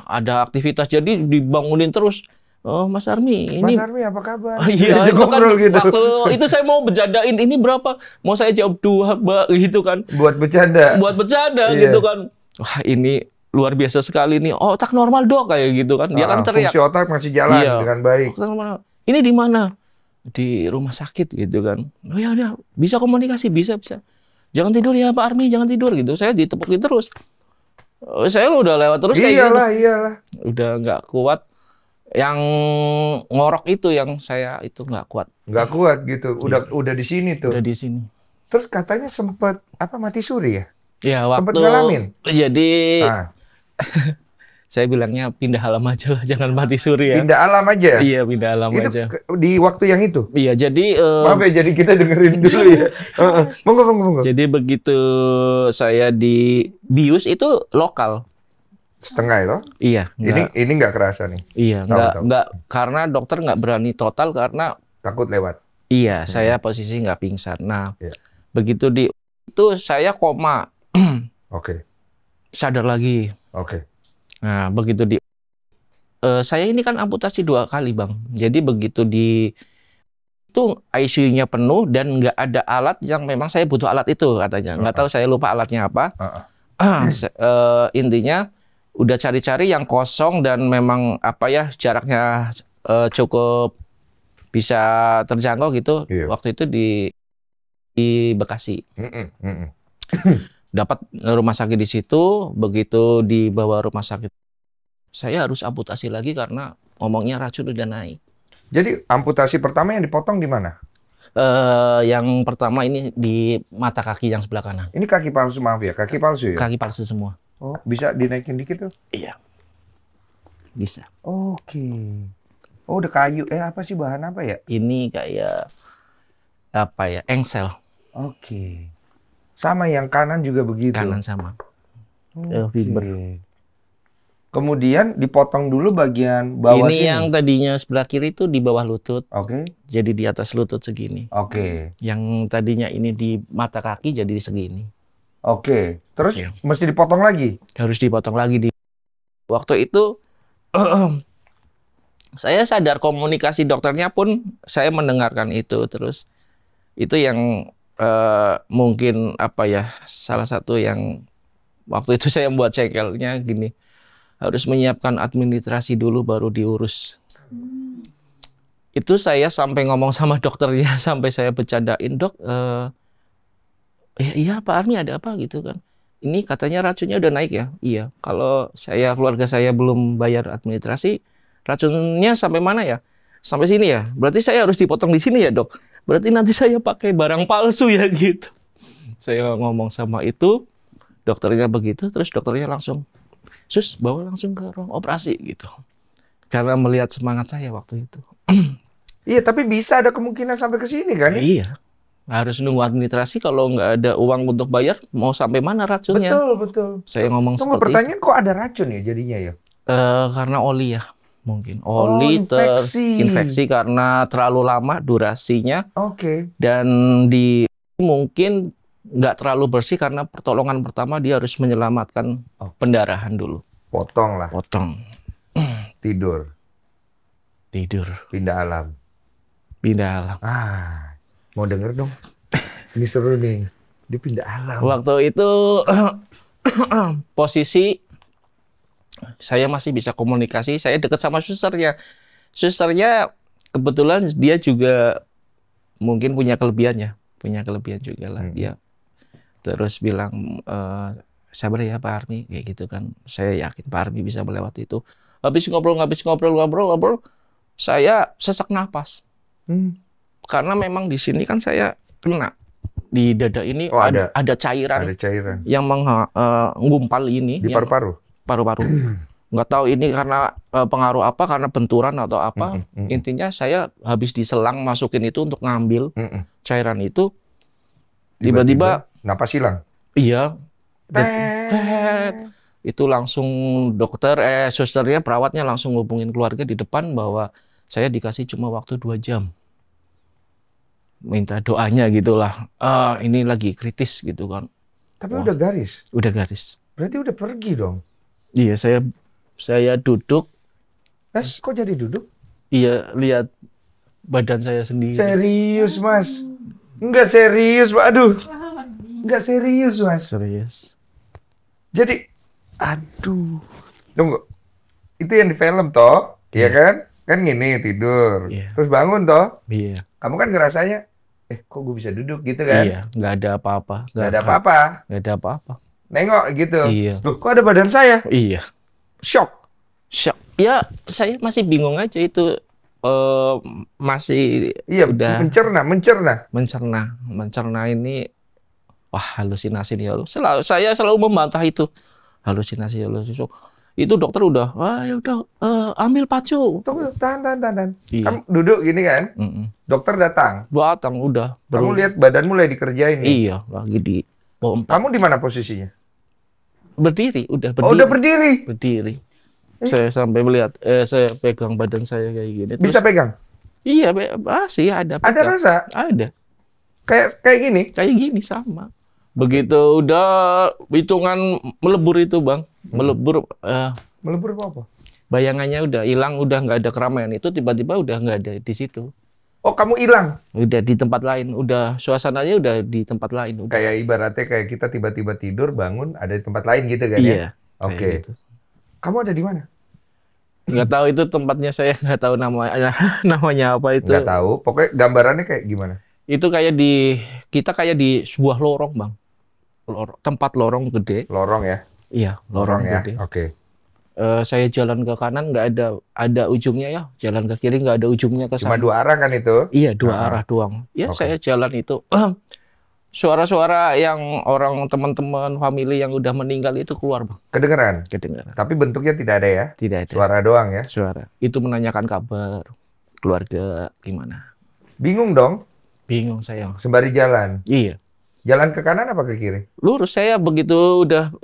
S3: ada aktivitas, jadi dibangunin terus. Oh Mas Army,
S2: Mas Army apa kabar?
S3: Iya itu kan
S2: gitu.
S3: Waktu itu saya mau bercandain ini berapa? Mau saya jawab 2 gitu kan?
S2: Buat bercanda.
S3: Gitu kan? Wah ini luar biasa sekali nih. Otak normal dok kayak gitu kan. Dia kan teriak.
S2: Fungsi otak masih jalan dengan baik.
S3: Ini di mana? di rumah sakit gitu kan. Oh ya udah, bisa komunikasi, bisa. Jangan tidur ya Pak Army, jangan tidur gitu. Saya ditepukin terus. Saya udah lewat terus kayak gitu.
S2: Iyalah.
S3: Udah nggak kuat. Yang ngorok itu yang saya itu nggak kuat.
S2: Nggak kuat gitu. Udah di sini tuh.
S3: Udah di sini.
S2: Terus katanya sempat mati suri ya?
S3: Ya,
S2: Sempat
S3: waktu
S2: ngalamin.
S3: Jadi saya bilangnya pindah alam aja lah, jangan mati suri ya.
S2: Pindah alam aja.
S3: Iya, pindah alam
S2: itu
S3: aja.
S2: Di waktu yang itu.
S3: Iya, jadi
S2: maaf ya, jadi kita dengerin dulu ya. Monggo.
S3: Jadi begitu saya dibius itu lokal.
S2: Setengah loh.
S3: Iya.
S2: Ini nggak kerasa nih.
S3: Iya, nggak karena dokter nggak berani total karena
S2: takut lewat.
S3: Iya, saya posisi nggak pingsan. Nah, begitu itu saya koma.
S2: Oke.
S3: Sadar lagi.
S2: Oke.
S3: Nah, begitu saya ini kan amputasi 2 kali, Bang. Jadi begitu itu ICU-nya penuh dan nggak ada alat yang memang saya butuh alat itu katanya. Nggak tahu, saya lupa alatnya apa. Intinya udah cari-cari yang kosong dan memang jaraknya cukup bisa terjangkau gitu. Waktu itu di Bekasi. Dapat rumah sakit di situ. Begitu dibawa rumah sakit, saya harus amputasi lagi karena ngomongnya racun udah naik.
S2: Jadi amputasi pertama yang dipotong di mana?
S3: Yang pertama ini di mata kaki yang sebelah kanan.
S2: Ini kaki palsu, maaf ya, kaki palsu ya?
S3: Kaki palsu semua.
S2: Oh, bisa dinaikin dikit tuh?
S3: Iya, bisa.
S2: Oke. Oh, udah kayu. Apa sih, bahan apa ya?
S3: Ini kayak engsel.
S2: Oke. Sama yang kanan juga begitu?
S3: Kanan sama.
S2: Fiber. Kemudian dipotong dulu bagian bawah
S3: ini
S2: sini.
S3: Ini yang tadinya sebelah kiri itu di bawah lutut.
S2: Oke.
S3: Jadi di atas lutut segini.
S2: Oke.
S3: Yang tadinya ini di mata kaki jadi segini.
S2: Oke. Terus mesti dipotong lagi?
S3: Harus dipotong lagi. Waktu itu saya sadar, komunikasi dokternya pun saya mendengarkan itu. Terus itu yang mungkin salah satu yang waktu itu saya buat cekelnya gini, harus menyiapkan administrasi dulu baru diurus. Itu saya sampai ngomong sama dokternya, sampai saya bercandain, Dok, iya Pak Army ada apa gitu kan. Ini katanya racunnya udah naik ya? Iya, kalau keluarga saya belum bayar administrasi, racunnya sampai mana ya? Sampai sini ya? Berarti saya harus dipotong di sini ya, Dok? Berarti nanti saya pakai barang palsu ya gitu. Saya ngomong sama itu, dokternya begitu, terus dokternya langsung, Sus, bawa langsung ke ruang operasi gitu. Karena melihat semangat saya waktu itu.
S2: Iya, tapi bisa ada kemungkinan sampai ke sini kan?
S3: Iya. Harus nunggu administrasi, kalau nggak ada uang untuk bayar, mau sampai mana racunnya?
S2: Betul.
S3: Saya ngomong
S2: seperti pertanyaan itu. Kok ada racun ya jadinya ya?
S3: Karena oli ya. Mungkin oli terinfeksi karena terlalu lama durasinya.
S2: Oke.
S3: Dan mungkin nggak terlalu bersih karena pertolongan pertama dia harus menyelamatkan pendarahan dulu.
S2: Potong lah.
S3: Potong.
S2: Tidur. Pindah alam. Mau denger dong? Ini seru nih. Dia pindah alam.
S3: Waktu itu posisi saya masih bisa komunikasi, saya dekat sama susternya. Susternya kebetulan dia juga mungkin punya kelebihan juga lah. Dia terus bilang, sabar ya Pak Army, kayak gitu kan. Saya yakin Pak Army bisa melewati itu. Habis ngobrol, saya sesak napas. Karena memang di sini kan saya kena. Di dada ini ada cairan. Yang menggumpal ini.
S2: Di paru-paru?
S3: Paru-paru. Nggak tahu ini karena pengaruh apa, karena benturan atau apa. Intinya saya habis diselang masukin itu untuk ngambil cairan itu. Tiba-tiba
S2: napas hilang?
S3: Iya. Itu langsung susternya, perawatnya langsung hubungin keluarga di depan bahwa saya dikasih cuma waktu 2 jam. Minta doanya gitulah. Ini lagi kritis gitu kan.
S2: Tapi udah garis?
S3: Udah garis.
S2: Berarti udah pergi dong?
S3: Iya, saya duduk.
S2: Kok jadi duduk?
S3: Iya, lihat badan saya sendiri.
S2: Serius, Mas? Enggak serius, Pak. Aduh. Enggak serius, Mas.
S3: Serius.
S2: Jadi, aduh. Tunggu. Itu yang di film toh, iya kan? kan gini tidur,
S3: Iya.
S2: terus bangun toh,
S3: Iya.
S2: kamu kan ngerasanya, kok gue bisa duduk gitu kan?
S3: Iya, nggak ada apa-apa.
S2: Nggak ada apa-apa.
S3: Nggak ada apa-apa.
S2: Nengok gitu.
S3: Iya.
S2: Loh, kok ada badan saya?
S3: Iya.
S2: Shock.
S3: Shock. Ya, saya masih bingung aja itu. Masih
S2: Iya,
S3: udah mencerna ini, wah halusinasi nih. Saya selalu membantah itu. Halusinasi. Itu dokter udah, ya udah, ambil pacu.
S2: Tunggu, tahan.
S3: Iya.
S2: Kamu duduk gini kan? Dokter datang.
S3: Udah.
S2: Kamu lihat badan mulai dikerjain nih.
S3: Iya, lagi di pompa.
S2: Kamu di mana posisinya?
S3: Udah berdiri.
S2: Oh, udah berdiri.
S3: Berdiri. Saya sampai melihat, saya pegang badan saya kayak gini.
S2: Bisa pegang?
S3: Iya, masih ada.
S2: Ada rasa?
S3: Ada.
S2: Kayak gini?
S3: Kayak gini sama. Begitu udah hitungan melebur itu, Bang. Melebur
S2: apa?
S3: bayangannya udah hilang, udah nggak ada keramaian itu, tiba-tiba udah nggak ada di situ.
S2: Oh, kamu hilang?
S3: Udah di tempat lain, udah suasananya udah di tempat lain. Udah.
S2: Kayak ibaratnya kayak kita tiba-tiba tidur, bangun, ada di tempat lain gitu kan ya?
S3: Iya.
S2: Oke.
S3: Gitu.
S2: Kamu ada di mana?
S3: Nggak tahu itu tempatnya, saya nggak tahu namanya apa itu.
S2: Nggak tahu, pokoknya gambarannya kayak gimana?
S3: Itu kita kayak di sebuah lorong, Bang. Tempat lorong gede.
S2: Lorong ya?
S3: Iya, lorong
S2: ya.
S3: gede.
S2: Oke.
S3: Saya jalan ke kanan nggak ada ujungnya ya, jalan ke kiri nggak ada ujungnya ke sana.
S2: Cuma 2 arah kan itu?
S3: Iya, 2 arah doang. Ya,
S2: Oke.
S3: saya jalan itu. Suara-suara yang orang teman-teman family yang udah meninggal itu keluar, Bang.
S2: Kedengeran?
S3: Kedengaran.
S2: Tapi bentuknya tidak ada ya?
S3: Tidak ada.
S2: Suara doang ya?
S3: Suara. Itu menanyakan kabar keluarga gimana.
S2: Bingung dong?
S3: Bingung saya.
S2: Sembari jalan?
S3: Iya.
S2: Jalan ke kanan apa ke kiri?
S3: Lurus, saya begitu udah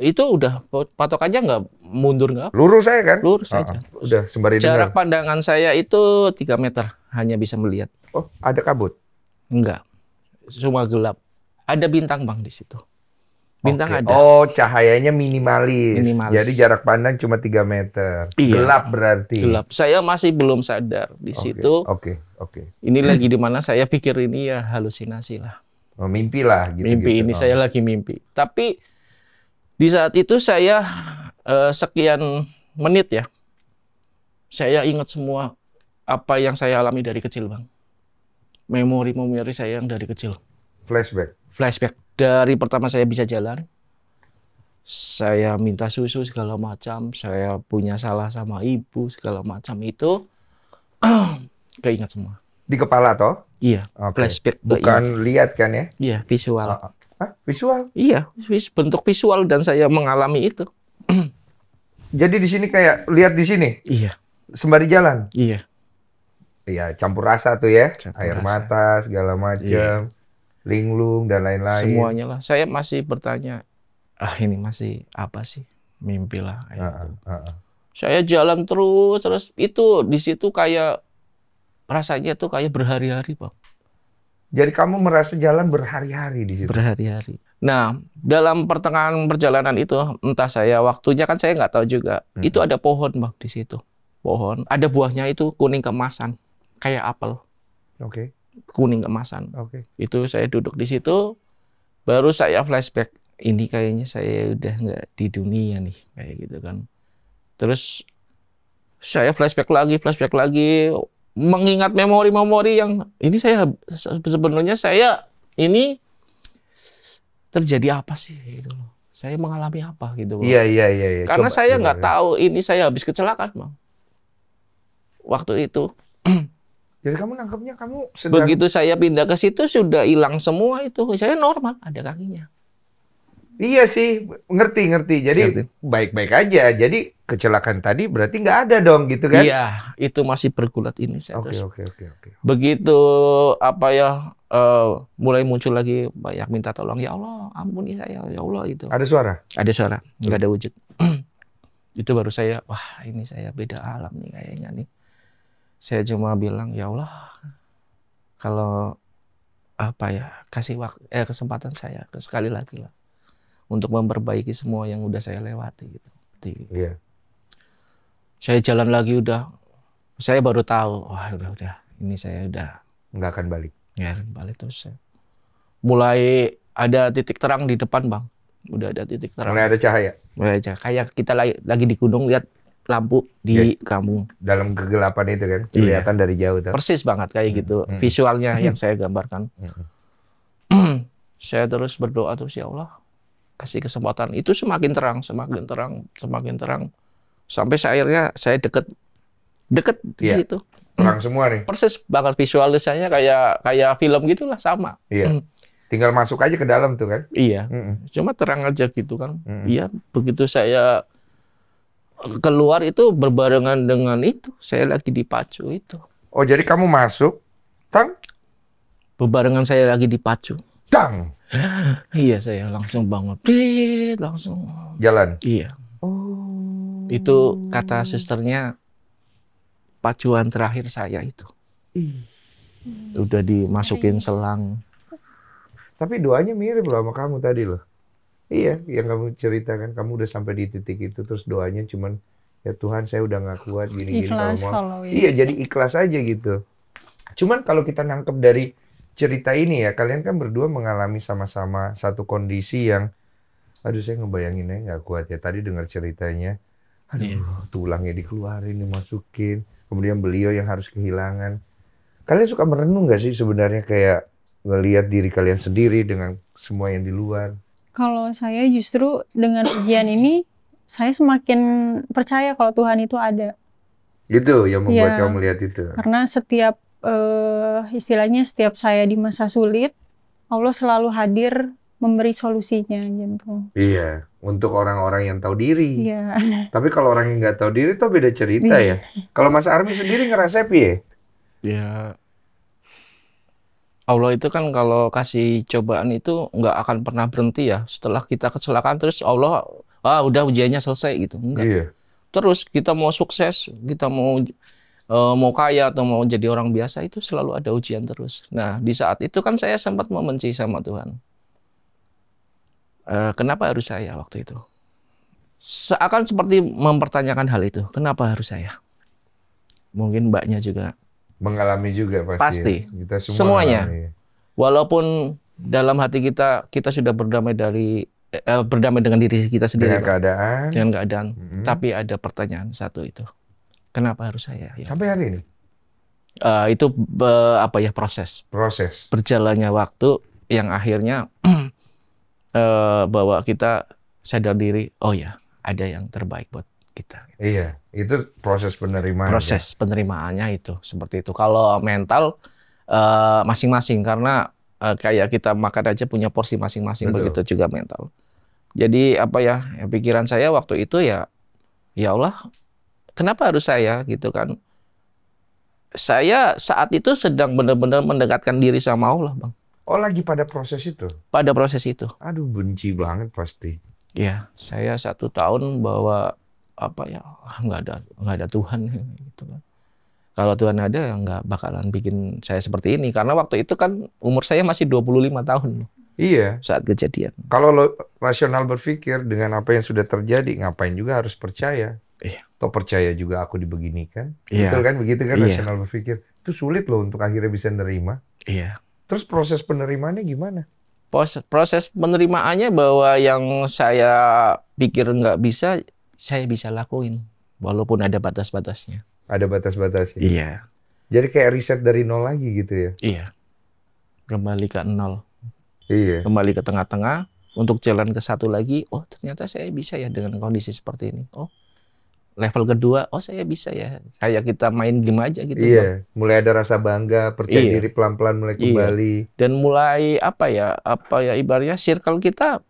S3: patokannya nggak mundur nggak.
S2: Lurus saya kan?
S3: Lurus saja.
S2: Udah sembari
S3: Jarak
S2: dengar.
S3: pandangan saya itu 3 meter, hanya bisa melihat.
S2: Oh, ada kabut?
S3: Enggak. Cuma gelap. Ada bintang, Bang, di situ. Bintang
S2: Oke.
S3: ada.
S2: Oh, cahayanya minimalis.
S3: Minimalis.
S2: Jadi jarak pandang cuma 3 meter.
S3: Iya.
S2: Gelap berarti.
S3: Gelap. Saya masih belum sadar di situ.
S2: Oke.
S3: Ini lagi di mana saya pikir ini ya halusinasi lah.
S2: Oh, mimpi lah gitu.
S3: Mimpi ini saya lagi mimpi. Tapi di saat itu saya sekian menit ya. Saya ingat semua apa yang saya alami dari kecil, Bang. Memori-memori saya yang dari kecil. Flashback. Dari pertama saya bisa jalan. Saya minta susu segala macam, saya punya salah sama ibu segala macam itu keingat semua.
S2: Di kepala toh?
S3: Iya,
S2: Oke.
S3: flashback.
S2: Bukan lihat kan ya?
S3: Iya, visual.
S2: Hah? Visual?
S3: Iya, bentuk visual dan saya mengalami itu.
S2: Jadi di sini kayak lihat di sini
S3: Iya,
S2: sembari jalan.
S3: iya.
S2: Iya, campur rasa tuh ya.
S3: Campur
S2: Air
S3: rasa.
S2: mata segala macam. Linglung dan lain-lain.
S3: Semuanya lah. Saya masih bertanya, ini masih apa sih? Mimpi lah. Kayak gitu. Saya jalan terus itu di situ kayak rasanya tuh kayak berhari-hari, Bang.
S2: Jadi kamu merasa jalan berhari-hari di situ.
S3: Berhari-hari. Nah, dalam pertengahan perjalanan itu, entah saya waktunya kan saya nggak tahu juga. Itu ada pohon, Bang, di situ. Pohon. Ada buahnya itu kuning keemasan, kayak apel.
S2: Oke.
S3: Kuning keemasan.
S2: Oke.
S3: Itu saya duduk di situ, baru saya flashback. Ini kayaknya saya udah nggak di dunia nih, kayak gitu kan. Terus saya flashback lagi, mengingat memori-memori yang ini sebenarnya saya ini terjadi apa sih gitu loh. Saya mengalami apa gitu loh.
S2: Iya.
S3: Karena
S2: Coba,
S3: saya
S2: coba,
S3: nggak tahu ini saya habis kecelakaan, Bang. Waktu itu.
S2: Jadi kamu nangkepnya kamu sedang...
S3: Begitu saya pindah ke situ sudah hilang semua itu. Saya normal, ada kakinya.
S2: Iya sih, ngerti. Jadi baik-baik aja. Jadi kecelakaan tadi berarti nggak ada dong gitu kan?
S3: Iya, itu masih bergulat ini saya terus.
S2: Oke.
S3: Begitu mulai muncul lagi banyak minta tolong, ya Allah ampuni saya, ya Allah itu.
S2: Ada suara?
S3: Ada suara, nggak ada wujud. Itu baru saya, wah ini saya beda alam nih kayaknya nih. Saya cuma bilang, ya Allah, kalau kasih kesempatan saya sekali lagi lah untuk memperbaiki semua yang udah saya lewati gitu.
S2: Iya.
S3: Saya jalan lagi saya baru tahu, wah udah ini saya udah
S2: Nggak akan balik.
S3: ya balik terus. Mulai ada titik terang di depan, Bang. Udah ada titik terang.
S2: Mulai ada cahaya.
S3: Mulai aja kayak kita lagi di gunung lihat lampu di kampung.
S2: Dalam kegelapan itu kan, kelihatan dari jauh.
S3: Persis banget kayak gitu visualnya yang saya gambarkan. Saya terus berdoa terus, ya Allah, kasih kesempatan. Itu semakin terang, semakin terang, semakin terang. Sampai akhirnya saya deket di situ.
S2: Terang semua nih.
S3: Persis banget visualisasinya kayak film gitulah, sama.
S2: Iya. Tinggal masuk aja ke dalam tuh kan.
S3: Iya. Cuma terang aja gitu kan. Iya, begitu saya keluar itu berbarengan dengan itu, saya lagi dipacu itu.
S2: Oh, jadi kamu masuk, tang?
S3: Berbarengan saya lagi dipacu.
S2: Tang!
S3: Iya, saya langsung bangun. Langsung.
S2: Jalan?
S3: Iya.
S2: Oh.
S3: Itu kata susternya, pacuan terakhir saya itu. Udah dimasukin selang.
S2: Tapi doanya mirip loh sama kamu tadi loh. Iya, yang kamu ceritakan, kamu udah sampai di titik itu, terus doanya cuman, ya Tuhan saya udah nggak kuat gini-gini. Iya, jadi ikhlas aja gitu. Cuman kalau kita nangkep dari cerita ini ya, kalian kan berdua mengalami sama-sama satu kondisi yang, aduh saya ngebayanginnya nggak kuat ya. Tadi dengar ceritanya, aduh tulangnya dikeluarin, dimasukin, kemudian beliau yang harus kehilangan. Kalian suka merenung nggak sih sebenarnya kayak ngelihat diri kalian sendiri dengan semua yang di luar?
S1: Kalau saya justru dengan ujian ini, saya semakin percaya kalau Tuhan itu ada.
S2: Gitu yang membuat kamu melihat itu?
S1: Karena setiap, istilahnya setiap saya di masa sulit, Allah selalu hadir memberi solusinya gitu.
S2: Iya, untuk orang-orang yang tahu diri.
S1: Iya.
S2: Tapi kalau orang yang nggak tahu diri itu beda cerita ya. Kalau Mas Army sendiri ngerasa piye?
S3: Ya, Allah itu kan kalau kasih cobaan itu nggak akan pernah berhenti ya. Setelah kita kecelakaan terus Allah, udah ujiannya selesai gitu. Enggak.
S2: Iya.
S3: Terus kita mau sukses, kita mau kaya atau mau jadi orang biasa, itu selalu ada ujian terus. Nah, di saat itu kan saya sempat membenci sama Tuhan. Kenapa harus saya waktu itu? Seakan seperti mempertanyakan hal itu. Kenapa harus saya? Mungkin mbaknya juga
S2: mengalami juga pasti.
S3: Ya?
S2: Kita semua
S3: semuanya.
S2: Mengalami.
S3: Walaupun dalam hati kita sudah berdamai dengan diri kita sendiri. Dengan keadaan. Tapi ada pertanyaan satu itu. Kenapa harus saya? Ya.
S2: Sampai hari ini?
S3: Itu proses. Berjalannya waktu yang akhirnya bahwa kita sadar diri, oh ya, ada yang terbaik buat kita.
S2: Iya, itu proses penerimaan.
S3: Proses penerimaannya itu seperti itu. Kalau mental masing-masing, karena kayak kita makan aja punya porsi masing-masing, begitu juga mental. Jadi pikiran saya waktu itu ya Allah, kenapa harus saya gitu kan? Saya saat itu sedang benar-benar mendekatkan diri sama Allah, Bang.
S2: Oh, lagi pada proses itu?
S3: Pada proses itu.
S2: Aduh, benci banget pasti.
S3: Ya, saya 1 tahun bahwa nggak ada Tuhan gitu kan. Kalau Tuhan ada ya nggak bakalan bikin saya seperti ini, karena waktu itu kan umur saya masih 25 tahun.
S2: Iya.
S3: Saat kejadian.
S2: Kalau lo rasional berpikir dengan apa yang sudah terjadi, ngapain juga harus percaya?
S3: Iya.
S2: Atau percaya juga aku dibeginikan?
S3: Iya.
S2: Betul kan, begitu kan,
S3: iya.
S2: Rasional berpikir. Itu sulit loh untuk akhirnya bisa nerima.
S3: Iya.
S2: Terus proses penerimaannya gimana?
S3: Proses penerimaannya bahwa yang saya pikir nggak bisa, saya bisa lakuin. Walaupun ada batas-batasnya.
S2: Ada batas-batasnya?
S3: Iya.
S2: Jadi kayak riset dari nol lagi gitu ya?
S3: Iya. Kembali ke nol.
S2: Iya.
S3: Kembali ke tengah-tengah, untuk jalan ke satu lagi, oh ternyata saya bisa ya dengan kondisi seperti ini. Oh, level kedua, oh saya bisa ya. Kayak kita main game aja gitu.
S2: Iya, Bang. Mulai ada rasa bangga, percaya diri pelan-pelan mulai kembali.
S3: Iya. Dan mulai ibaratnya circle kita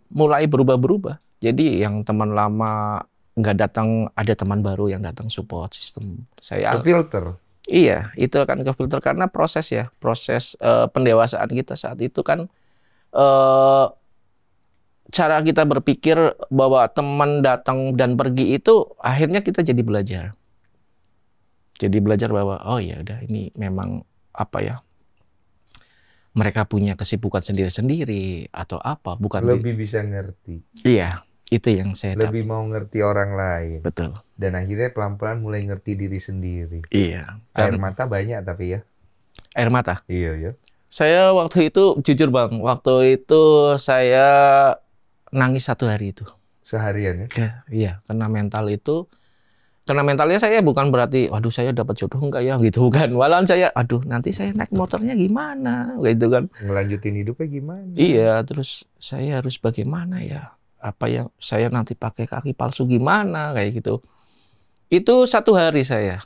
S3: mulai berubah-berubah. Jadi yang teman lama nggak datang, ada teman baru yang datang, support system. Saya
S2: filter.
S3: Iya, itu akan ke filter karena proses pendewasaan kita saat itu kan cara kita berpikir bahwa teman datang dan pergi itu akhirnya kita jadi belajar. Jadi belajar bahwa oh ya udah ini memang mereka punya kesibukan sendiri-sendiri atau apa, bukan
S2: lebih bisa ngerti.
S3: Iya, itu yang saya
S2: lebih mau ngerti orang lain.
S3: Betul.
S2: Dan akhirnya pelan-pelan mulai ngerti diri sendiri.
S3: Iya.
S2: Air mata banyak tapi ya.
S3: Air mata?
S2: Iya, ya.
S3: Saya waktu itu jujur Bang, waktu itu saya nangis 1 hari itu.
S2: Seharian ya?
S3: Iya, karena mental itu Karena mentalnya saya bukan berarti, waduh saya dapat jodoh enggak ya gitu kan. Malahan saya, aduh nanti saya naik motornya gimana gitu kan.
S2: Ngelanjutin hidupnya gimana?
S3: Iya, terus saya harus bagaimana ya? Apa yang saya nanti pakai kaki palsu gimana kayak gitu. Itu satu hari saya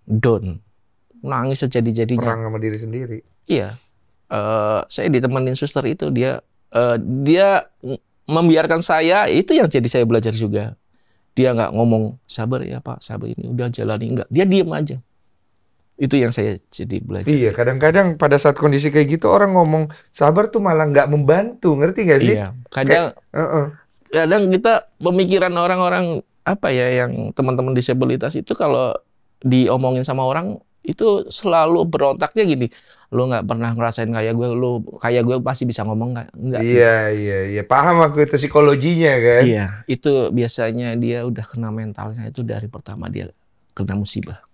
S3: down, nangis sejadi-jadinya.
S2: Perang sama diri sendiri.
S3: Iya, saya ditemenin suster itu dia membiarkan saya, itu yang jadi saya belajar juga. Dia nggak ngomong, sabar ya Pak, sabar ini udah jalani. Enggak, dia diem aja. Itu yang saya jadi belajar.
S2: Iya, kadang-kadang pada saat kondisi kayak gitu orang ngomong sabar tuh malah nggak membantu, ngerti nggak sih?
S3: Iya, kadang kita pemikiran orang-orang apa ya yang teman-teman disabilitas itu kalau diomongin sama orang itu selalu berontaknya gini, lo nggak pernah ngerasain kayak gue pasti bisa ngomong nggak?
S2: Iya, paham aku itu psikologinya kan?
S3: Iya, itu biasanya dia udah kena mentalnya itu dari pertama dia kena musibah.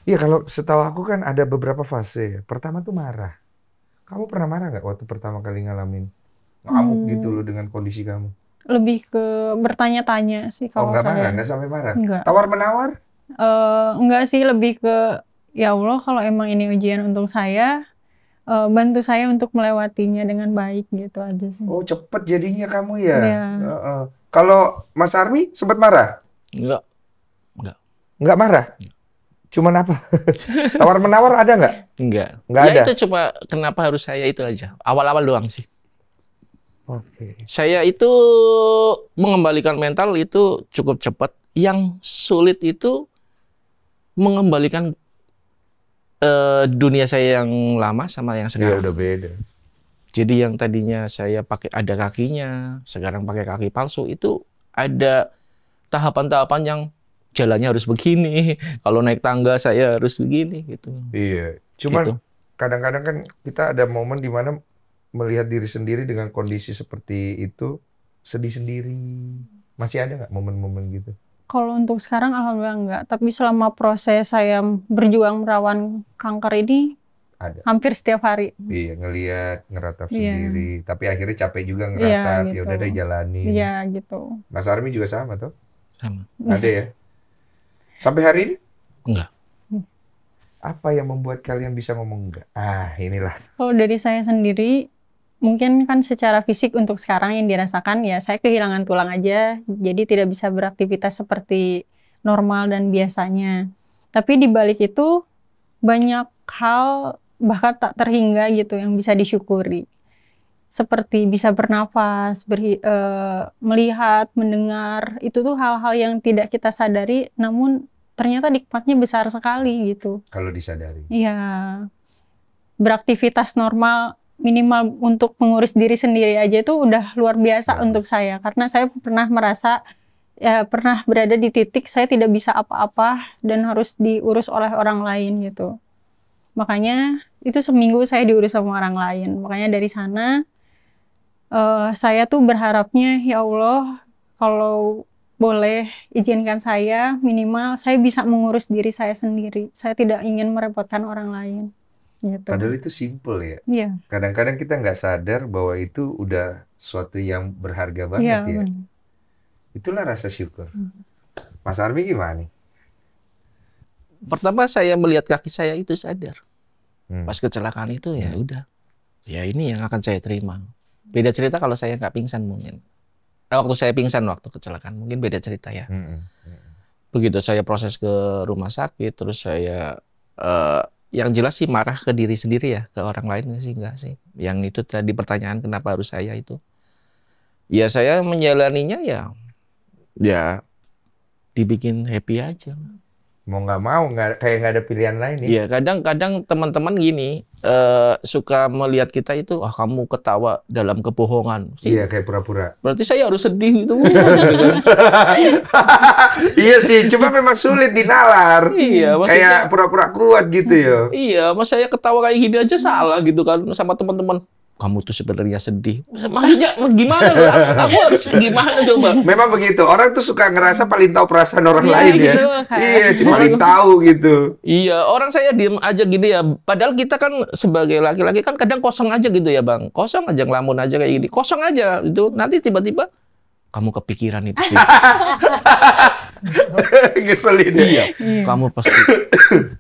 S2: Iya, kalau setahu aku kan ada beberapa fase. Pertama tuh marah. Kamu pernah marah nggak waktu pertama kali ngalamin ngamuk gitu loh dengan kondisi kamu?
S1: Lebih ke bertanya-tanya sih kalau
S2: nggak
S1: saya.
S2: marah, nggak sampai marah?
S1: Nggak.
S2: Tawar-menawar?
S1: Enggak sih, lebih ke ya Allah kalau emang ini ujian untuk saya, bantu saya untuk melewatinya dengan baik gitu aja sih.
S2: Oh, cepet jadinya kamu ya?
S1: Iya.
S2: Kalau Mas Army sempat marah?
S3: Enggak.
S2: Nggak marah? Cuman apa? Tawar-menawar ada nggak?
S3: Enggak.
S2: Nggak
S3: Ya
S2: ada?
S3: itu cuma kenapa harus saya itu aja. Awal-awal doang sih.
S2: Oke.
S3: Saya itu mengembalikan mental itu cukup cepat. Yang sulit itu mengembalikan dunia saya yang lama sama yang
S2: Iya,
S3: sekarang.
S2: udah beda.
S3: Jadi yang tadinya saya pakai ada kakinya, sekarang pakai kaki palsu, itu ada tahapan-tahapan yang jalannya harus begini. Kalau naik tangga saya harus begini gitu.
S2: Iya. Cuman
S3: Gitu.
S2: kadang-kadang kan kita ada momen di mana melihat diri sendiri dengan kondisi seperti itu sedih sendiri. Masih ada nggak momen-momen gitu?
S1: Kalau untuk sekarang alhamdulillah enggak, tapi selama proses saya berjuang merawan kanker ini
S2: Ada.
S1: hampir setiap hari.
S2: Iya, ngelihat, ngeratap
S1: Iya.
S2: sendiri. Tapi akhirnya capek juga
S1: Iya,
S2: ngeratap. Ya
S1: gitu.
S2: udah deh jalanin.
S1: Iya gitu.
S2: Mas Army juga sama tuh?
S3: Sama.
S2: Ada ya? Sampai hari ini?
S3: Enggak.
S2: Apa yang membuat kalian bisa ngomong enggak? Inilah.
S1: Kalau dari saya sendiri, mungkin kan secara fisik untuk sekarang yang dirasakan ya saya kehilangan tulang aja, jadi tidak bisa beraktivitas seperti normal dan biasanya. Tapi di balik itu banyak hal bahkan tak terhingga gitu yang bisa disyukuri. Seperti bisa bernafas, melihat, mendengar, itu tuh hal-hal yang tidak kita sadari, namun ternyata nikmatnya besar sekali gitu.
S2: Kalau disadari.
S1: Iya, beraktivitas normal minimal untuk mengurus diri sendiri aja itu udah luar biasa untuk saya. Karena saya pernah merasa, pernah berada di titik saya tidak bisa apa-apa dan harus diurus oleh orang lain gitu. Makanya itu seminggu saya diurus sama orang lain. Makanya dari sana saya tuh berharapnya ya Allah kalau boleh izinkan saya minimal saya bisa mengurus diri saya sendiri. Saya tidak ingin merepotkan orang lain. Gitu.
S2: Padahal itu simple ya.
S1: Iya.
S2: Kadang-kadang kita nggak sadar bahwa itu udah suatu yang berharga banget
S1: Iya,
S2: ya.
S1: benar.
S2: Itulah rasa syukur. Mas Army gimana nih?
S3: Pertama saya melihat kaki saya itu sadar.
S2: Hmm.
S3: Pas kecelakaan itu ya udah. Ya ini yang akan saya terima. Beda cerita kalau saya nggak pingsan mungkin. Waktu saya pingsan waktu kecelakaan mungkin beda cerita ya. Begitu saya proses ke rumah sakit, terus saya yang jelas sih marah ke diri sendiri ya, ke orang lain enggak sih. Yang itu tadi pertanyaan kenapa harus saya itu. Ya saya menjalaninya ya dibikin happy aja.
S2: Mau nggak mau, kayak nggak ada pilihan lain ya.
S3: Iya, kadang-kadang teman-teman gini suka melihat kita itu, kamu ketawa dalam kebohongan.
S2: Iya, kayak pura-pura.
S3: Berarti saya harus sedih gitu.
S2: Iya sih, cuma memang sulit dinalar.
S3: Iya,
S2: kayak pura-pura kuat gitu ya.
S3: Iya, mas saya ketawa kayak gini aja salah gitu kan sama teman-teman. Kamu tuh sebenarnya sedih. Maksudnya gimana? Aku harus gimana coba?
S2: Memang begitu. Orang tuh suka ngerasa paling tahu perasaan orang lain
S1: gitu,
S2: ya.
S1: kan.
S2: Iya, sih paling tahu gitu.
S3: Iya, orang saya diem aja gini ya. Padahal kita kan sebagai laki-laki kan kadang kosong aja gitu ya, Bang. Kosong aja, ngelamun aja kayak gini. Kosong aja itu. Nanti tiba-tiba kamu kepikiran itu.
S2: Ngeselin ya.
S3: Iya, kamu pasti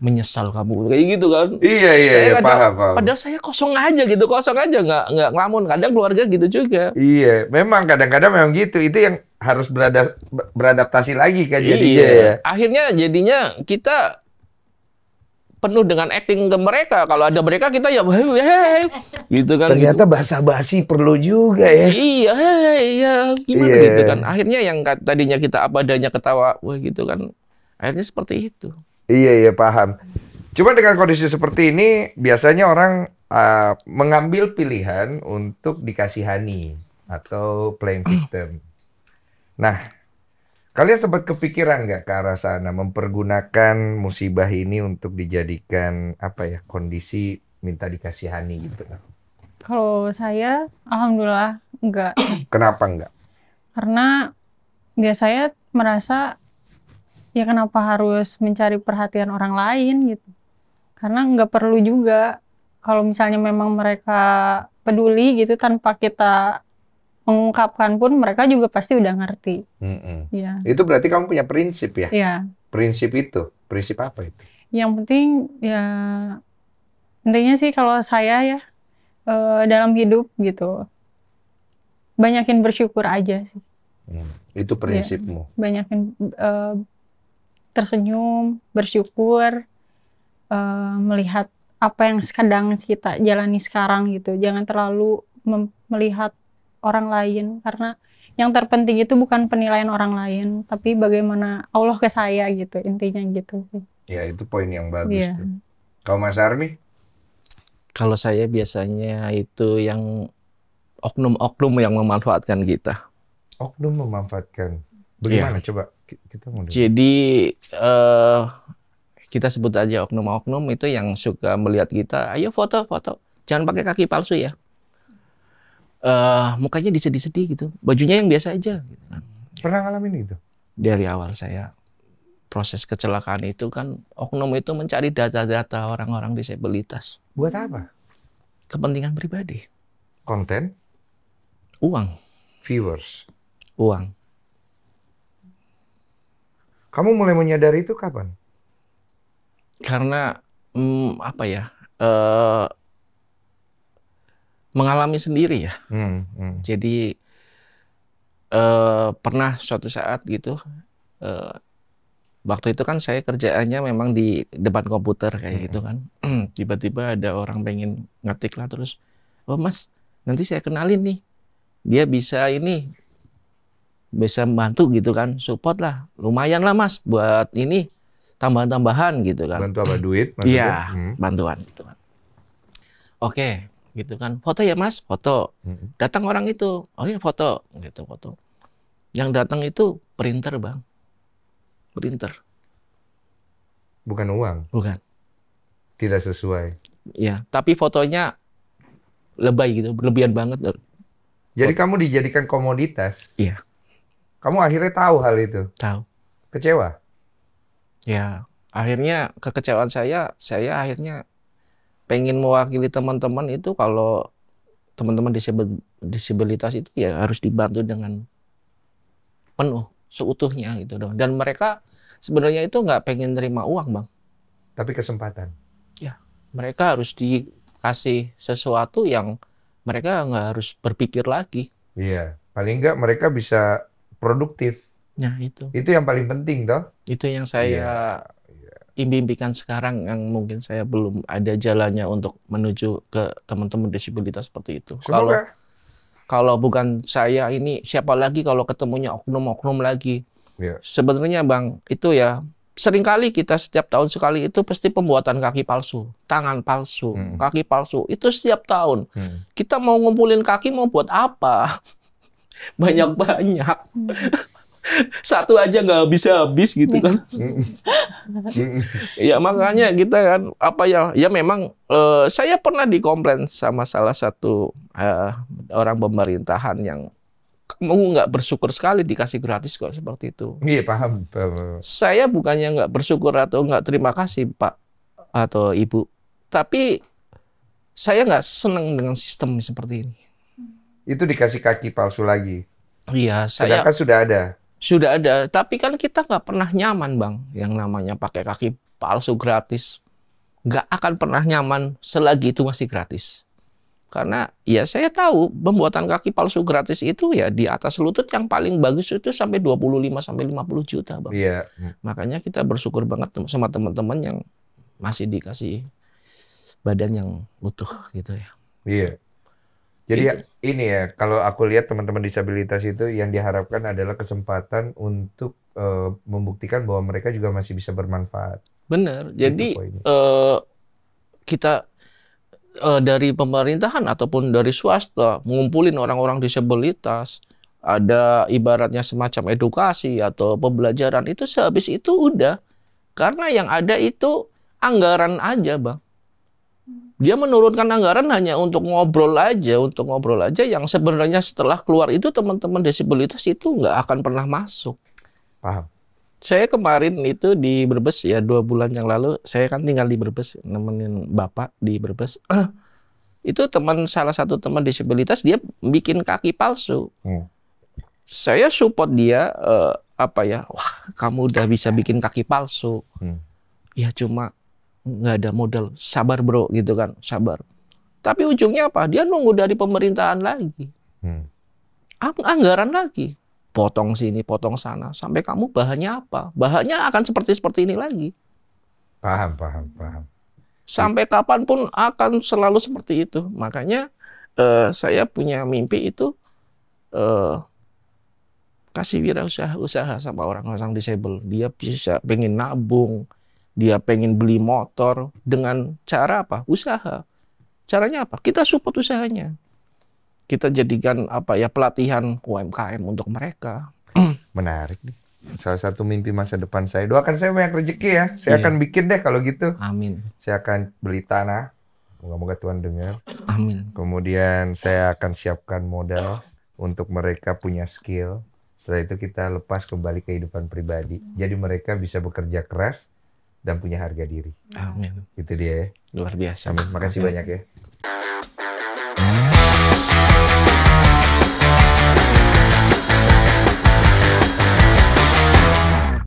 S3: menyesal kamu kayak gitu kan.
S2: Iya,
S3: Saya kadang,
S2: paham.
S3: padahal saya kosong aja gitu, nggak ngelamun. Kadang keluarga gitu juga.
S2: Iya, memang kadang-kadang memang gitu. Itu yang harus beradaptasi lagi kan jadinya
S3: Iya.
S2: ya.
S3: Akhirnya jadinya kita penuh dengan acting ke mereka. Kalau ada mereka kita ya gitu kan.
S2: Ternyata
S3: gitu.
S2: basa-basi perlu juga ya.
S3: Iya, gimana
S2: Iya.
S3: gitu kan. Akhirnya yang tadinya kita apa adanya ketawa, wah gitu kan. Akhirnya seperti itu.
S2: Iya, paham. Cuma dengan kondisi seperti ini, biasanya orang mengambil pilihan untuk dikasihani atau playing victim. Nah, kalian sempat kepikiran nggak ke arah sana, mempergunakan musibah ini untuk dijadikan kondisi minta dikasihani gitu?
S1: Kalau saya, alhamdulillah enggak.
S2: Kenapa enggak?
S1: Karena ya saya merasa ya kenapa harus mencari perhatian orang lain gitu. Karena nggak perlu juga. Kalau misalnya memang mereka peduli gitu tanpa kita mengungkapkan pun mereka juga pasti udah ngerti. Ya.
S2: Itu berarti kamu punya prinsip ya?
S1: Iya.
S2: Prinsip apa itu?
S1: Yang penting ya intinya sih kalau saya ya dalam hidup gitu banyakin bersyukur aja sih.
S2: Itu prinsipmu.
S1: Ya, banyakin tersenyum, bersyukur, melihat apa yang sedang kita jalani sekarang gitu. Jangan terlalu melihat orang lain, karena yang terpenting itu bukan penilaian orang lain, tapi bagaimana Allah ke saya gitu, intinya gitu sih.
S2: Ya, itu poin yang bagus.
S1: Iya.
S2: Kalau Mas Armi?
S3: Kalau saya biasanya itu yang oknum-oknum yang memanfaatkan kita.
S2: Oknum memanfaatkan. Bagaimana? Coba kita mau dengar.
S3: Jadi kita sebut aja oknum-oknum itu yang suka melihat kita, ayo foto, jangan pakai kaki palsu ya. Mukanya disedih-sedih gitu, bajunya yang biasa aja. Gitu kan.
S2: Pernah ngalamin itu?
S3: Dari awal saya proses kecelakaan itu kan oknum itu mencari data-data orang-orang disabilitas.
S2: Buat apa?
S3: Kepentingan pribadi.
S2: Konten?
S3: Uang.
S2: Viewers?
S3: Uang.
S2: Kamu mulai menyadari itu kapan?
S3: Karena mengalami sendiri ya. Jadi pernah suatu saat gitu, waktu itu kan saya kerjaannya memang di depan komputer kayak gitu kan. Tiba-tiba ada orang pengen ngetik lah, terus, oh Mas, nanti saya kenalin nih, dia bisa membantu gitu kan, support lah, lumayan lah Mas buat ini tambahan-tambahan gitu kan.
S2: Bantu apa, duit maksudnya?
S3: Iya, bantuan gitu kan. Oke, gitu kan. Foto ya Mas, foto. Datang orang itu, oh ya foto, gitu foto. Yang datang itu printer Bang, printer.
S2: Bukan uang.
S3: Bukan.
S2: Tidak sesuai.
S3: Iya, tapi fotonya lebay gitu, berlebihan banget.
S2: Jadi kamu dijadikan komoditas.
S3: Iya.
S2: Kamu akhirnya tahu hal itu.
S3: Tahu.
S2: Kecewa.
S3: Ya, akhirnya kekecewaan saya akhirnya pengen mewakili teman-teman itu, kalau teman-teman disabilitas itu ya harus dibantu dengan penuh, seutuhnya gitu dong. Dan mereka sebenarnya itu nggak pengen terima uang Bang.
S2: Tapi kesempatan.
S3: Ya, mereka harus dikasih sesuatu yang mereka nggak harus berpikir lagi.
S2: Iya, paling nggak mereka bisa produktif.
S3: Nah itu.
S2: Itu yang paling penting toh.
S3: Itu yang saya impikan sekarang, yang mungkin saya belum ada jalannya untuk menuju ke teman-teman disabilitas seperti itu. Kalau bukan saya ini, siapa lagi kalau ketemunya oknum-oknum lagi.
S2: Ya.
S3: Sebenarnya Bang, itu ya seringkali kita setiap tahun sekali itu pasti pembuatan kaki palsu, tangan palsu, kaki palsu, itu setiap tahun. Kita mau ngumpulin kaki mau buat apa? Banyak-banyak. Satu aja nggak habis gitu kan. Ya makanya kita kan ya memang saya pernah dikomplain sama salah satu orang pemerintahan yang, kamu nggak bersyukur sekali dikasih gratis kok seperti itu.
S2: Iya, paham.
S3: Saya bukannya nggak bersyukur atau nggak terima kasih Pak atau Ibu, tapi saya nggak senang dengan sistem seperti ini.
S2: Itu dikasih kaki palsu lagi.
S3: Iya,
S2: sedangkan sudah ada.
S3: Sudah ada, tapi kan kita nggak pernah nyaman, Bang. Yang namanya pakai kaki palsu gratis. Nggak akan pernah nyaman selagi itu masih gratis. Karena ya saya tahu pembuatan kaki palsu gratis itu ya di atas lutut yang paling bagus itu sampai 25-50 juta, Bang.
S2: Iya.
S3: Makanya kita bersyukur banget sama teman-teman yang masih dikasih badan yang utuh gitu ya.
S2: Iya. Jadi
S3: Itu.
S2: ini ya, kalau aku lihat teman-teman disabilitas itu yang diharapkan adalah kesempatan untuk membuktikan bahwa mereka juga masih bisa bermanfaat.
S3: Benar.
S2: Itu
S3: Jadi
S2: poinnya.
S3: kita dari pemerintahan ataupun dari swasta mengumpulin orang-orang disabilitas, ada ibaratnya semacam edukasi atau pembelajaran itu sehabis itu udah. Karena yang ada itu anggaran aja, Bang. Dia menurunkan anggaran hanya untuk ngobrol aja yang sebenarnya setelah keluar itu teman-teman disabilitas itu nggak akan pernah masuk.
S2: Paham.
S3: Saya kemarin itu di Brebes ya 2 bulan yang lalu, saya kan tinggal di Brebes, nemenin Bapak di Brebes. Itu salah satu teman disabilitas dia bikin kaki palsu. Saya support dia wah kamu udah bisa bikin kaki palsu. Ya cuma nggak ada modal, sabar bro gitu kan, sabar. Tapi ujungnya apa? Dia nunggu dari pemerintahan lagi, anggaran lagi, potong sini, potong sana, sampai kamu bahannya apa? Bahannya akan seperti ini lagi.
S2: Paham.
S3: Sampai kapanpun akan selalu seperti itu. Makanya saya punya mimpi itu kasih wirausaha sama orang-orang disable. Dia bisa pengen nabung. Dia pengen beli motor dengan cara apa? Usaha. Caranya apa? Kita support usahanya. Kita jadikan pelatihan UMKM untuk mereka.
S2: Menarik nih. Salah satu mimpi masa depan saya. Doakan saya banyak rezeki ya. Saya akan bikin deh kalau gitu.
S3: Amin.
S2: Saya akan beli tanah. Moga-moga Tuhan dengar.
S3: Amin.
S2: Kemudian saya akan siapkan modal untuk mereka punya skill. Setelah itu kita lepas kembali kehidupan pribadi. Jadi mereka bisa bekerja keras dan punya harga diri.
S3: Amin.
S2: Itu dia ya.
S3: Luar biasa.
S2: Amin. Makasih banyak ya.